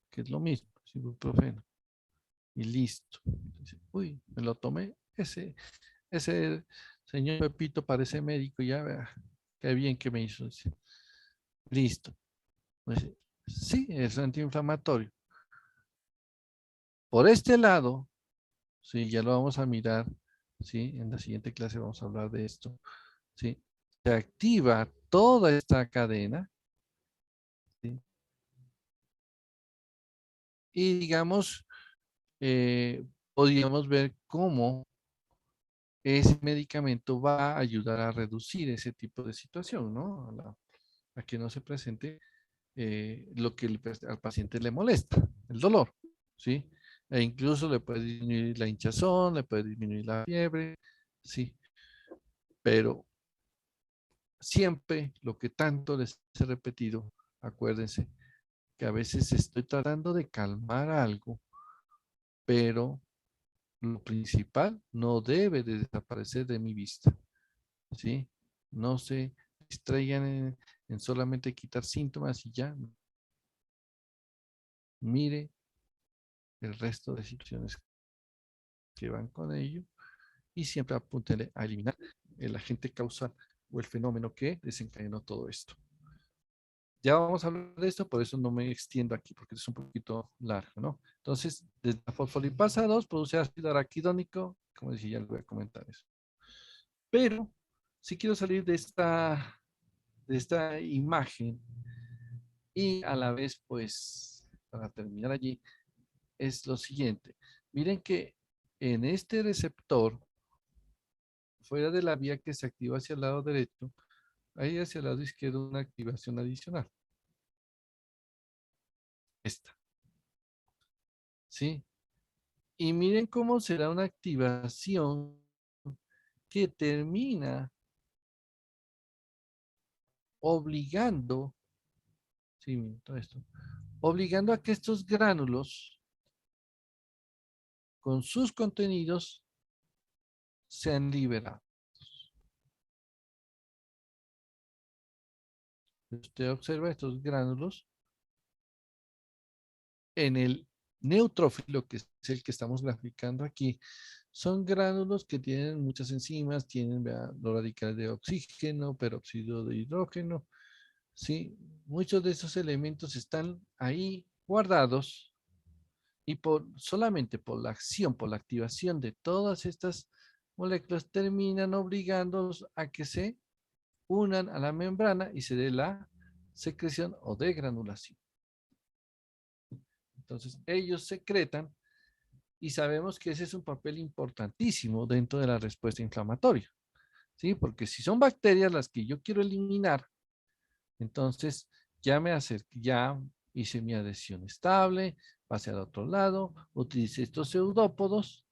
[SPEAKER 1] que es lo mismo, es ibuprofeno. Y listo. Dice, uy, me lo tomé. Ese señor Pepito parece médico, ya vea, qué bien que me hizo. Dice, listo. Dice, sí, es antiinflamatorio. Por este lado, sí, ya lo vamos a mirar, sí, en la siguiente clase vamos a hablar de esto, sí. Se activa toda esta cadena, ¿sí? Y digamos, podríamos ver cómo ese medicamento va a ayudar a reducir ese tipo de situación, ¿no? A que no se presente lo que al paciente le molesta, el dolor, ¿sí? E incluso le puede disminuir la hinchazón, le puede disminuir la fiebre, sí. Pero siempre lo que tanto les he repetido, acuérdense que a veces estoy tratando de calmar algo, pero lo principal no debe de desaparecer de mi vista, ¿sí? No se distraigan en solamente quitar síntomas y ya. Mire el resto de situaciones que van con ello y siempre apúntele a eliminar el agente causal o el fenómeno que desencadenó todo esto. Ya vamos a hablar de esto, por eso no me extiendo aquí, porque es un poquito largo, ¿no? Entonces, desde la fosfolipasa 2 produce ácido araquidónico, como decía, ya les voy a comentar eso. Pero, si quiero salir de esta imagen y a la vez, pues, para terminar allí, es lo siguiente. Miren que en este receptor, fuera de la vía que se activa hacia el lado derecho, hay hacia el lado izquierdo una activación adicional. Esta. ¿Sí? Y miren cómo será una activación que termina obligando, sí, miren todo esto, obligando a que estos gránulos con sus contenidos sean liberados. Usted observa estos gránulos en el neutrófilo, que es el que estamos graficando aquí. Son gránulos que tienen muchas enzimas, tienen los radicales de oxígeno, peróxido de hidrógeno. ¿Sí? Muchos de esos elementos están ahí guardados y solamente por la acción, por la activación de todas estas moléculas, terminan obligándolos a que se unan a la membrana y se dé la secreción o degranulación. Entonces, ellos secretan y sabemos que ese es un papel importantísimo dentro de la respuesta inflamatoria, ¿sí? Porque si son bacterias las que yo quiero eliminar, entonces ya me acerqué, ya hice mi adhesión estable, pasé al otro lado, utilicé estos pseudópodos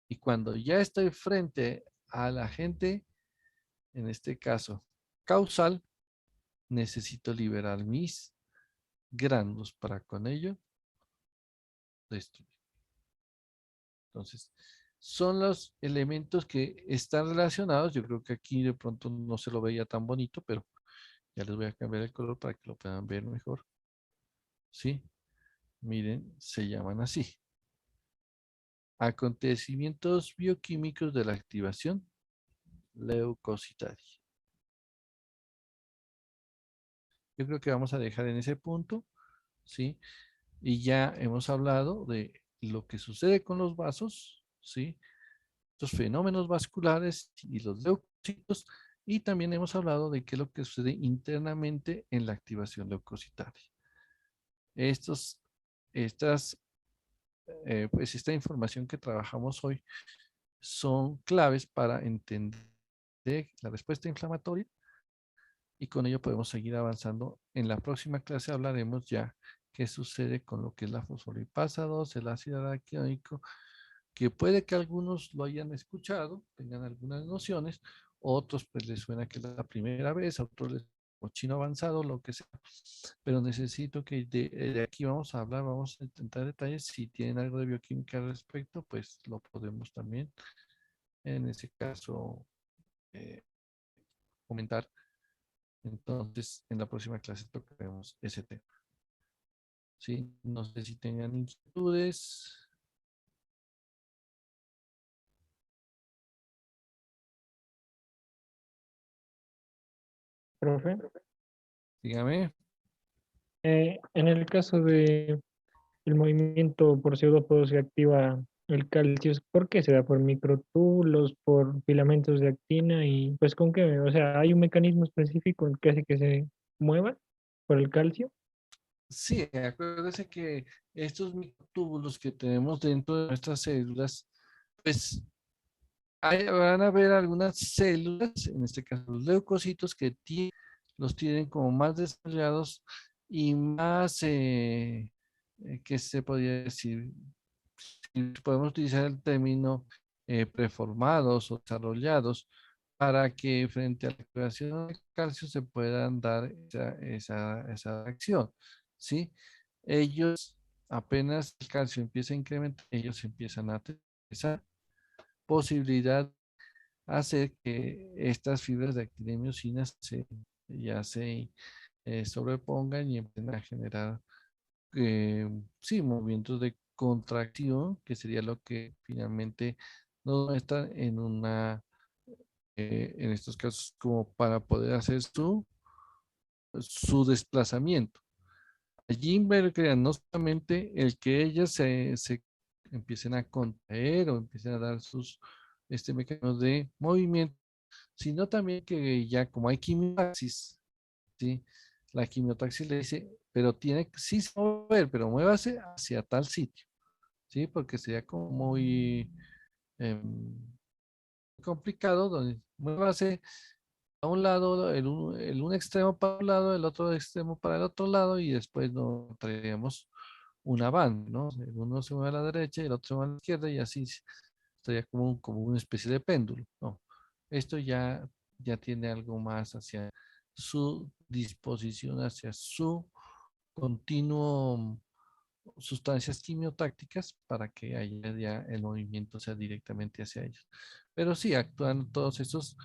[SPEAKER 1] y cuando ya estoy frente al agente, en este caso causal, necesito liberar mis gránulos para con ello destruir. Entonces, son los elementos que están relacionados. Yo creo que aquí de pronto no se lo veía tan bonito, pero ya les voy a cambiar el color para que lo puedan ver mejor. ¿Sí? Miren, se llaman así. Acontecimientos bioquímicos de la activación leucocitaria. Yo creo que vamos a dejar en ese punto, ¿sí? Y ya hemos hablado de lo que sucede con los vasos, ¿sí? Los fenómenos vasculares y los leucocitos, y también hemos hablado de qué es lo que sucede internamente en la activación leucocitaria. Pues esta información que trabajamos hoy son claves para entender la respuesta inflamatoria y con ello podemos seguir avanzando. En la próxima clase hablaremos ya qué sucede con lo que es la fosfolipasa 2, el ácido araquidónico, que puede que algunos lo hayan escuchado, tengan algunas nociones, otros pues les suena que es la primera vez, a otros les o chino avanzado, lo que sea, pero necesito que de aquí vamos a hablar, vamos a intentar detalles, si tienen algo de bioquímica al respecto, pues lo podemos también, en ese caso, eh, comentar. Entonces, en la próxima clase tocaremos ese tema. ¿Sí? No sé si tengan inquietudes.
[SPEAKER 5] Profe,
[SPEAKER 1] Dígame.
[SPEAKER 5] en el caso de el movimiento por pseudópodos que activa el calcio, ¿por qué se da? ¿Por microtúbulos, por filamentos de actina y pues con qué? O sea, ¿hay un mecanismo específico en que hace que se mueva por el calcio?
[SPEAKER 1] Sí, acuérdese que estos microtúbulos que tenemos dentro de nuestras células, pues van a haber algunas células, en este caso los leucocitos, que los tienen como más desarrollados y más, ¿qué se podría decir? Si podemos utilizar el término preformados o desarrollados para que frente a la activación del calcio se puedan dar esa acción, ¿sí? Ellos, apenas el calcio empieza a incrementar, ellos empiezan a tener esa posibilidad hacer que estas fibras de actinemiosina ya se sobrepongan y empiecen a generar sí, movimientos de contracción, que sería lo que finalmente no está en estos casos, como para poder hacer su desplazamiento. Allí involucran no solamente el que ellas se empiecen a contraer o empiecen a dar sus mecanismos de movimiento, sino también que ya como hay quimiotaxis, ¿sí? La quimiotaxis le dice, pero tiene que sí se mover, pero muévase hacia tal sitio, ¿sí? Porque sería como muy complicado, donde muévase a un lado, un extremo para un lado, el otro extremo para el otro lado, y después no traeríamos una banda, ¿no? El uno se mueve a la derecha y el otro se mueve a la izquierda, y así estaría como una especie de péndulo, ¿no? Esto ya tiene algo más hacia su disposición, hacia su continuo sustancias quimiotácticas para que haya ya el movimiento sea directamente hacia ellos. Pero sí, actúan todos esos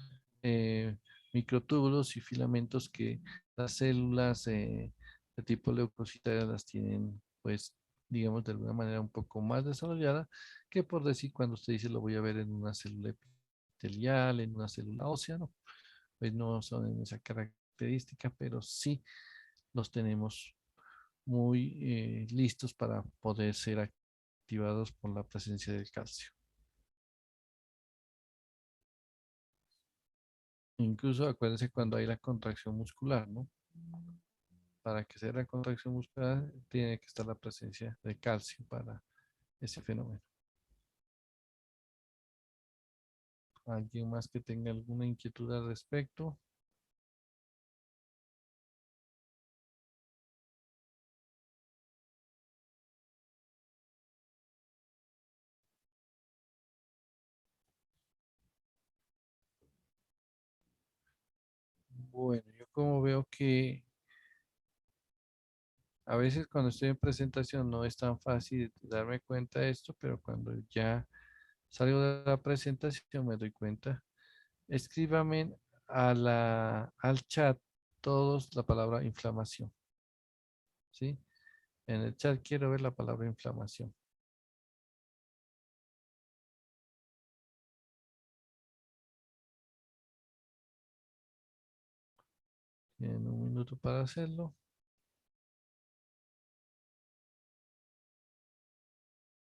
[SPEAKER 1] eh, microtúbulos y filamentos que las células de tipo leucocitaria las tienen, pues, digamos, de alguna manera un poco más desarrollada que por decir cuando usted dice lo voy a ver en una célula epitelial, en una célula ósea, ¿no? Pues no son en esa característica, pero sí los tenemos muy listos para poder ser activados por la presencia del calcio. Incluso acuérdense cuando hay la contracción muscular, ¿no? Para que sea la contracción muscular tiene que estar la presencia de calcio para ese fenómeno. ¿Alguien más que tenga alguna inquietud al respecto? Bueno, yo como veo que a veces cuando estoy en presentación no es tan fácil darme cuenta de esto, pero cuando ya salgo de la presentación me doy cuenta. Escríbame al chat todos la palabra inflamación, ¿sí? En el chat quiero ver la palabra inflamación. Tienen un minuto para hacerlo.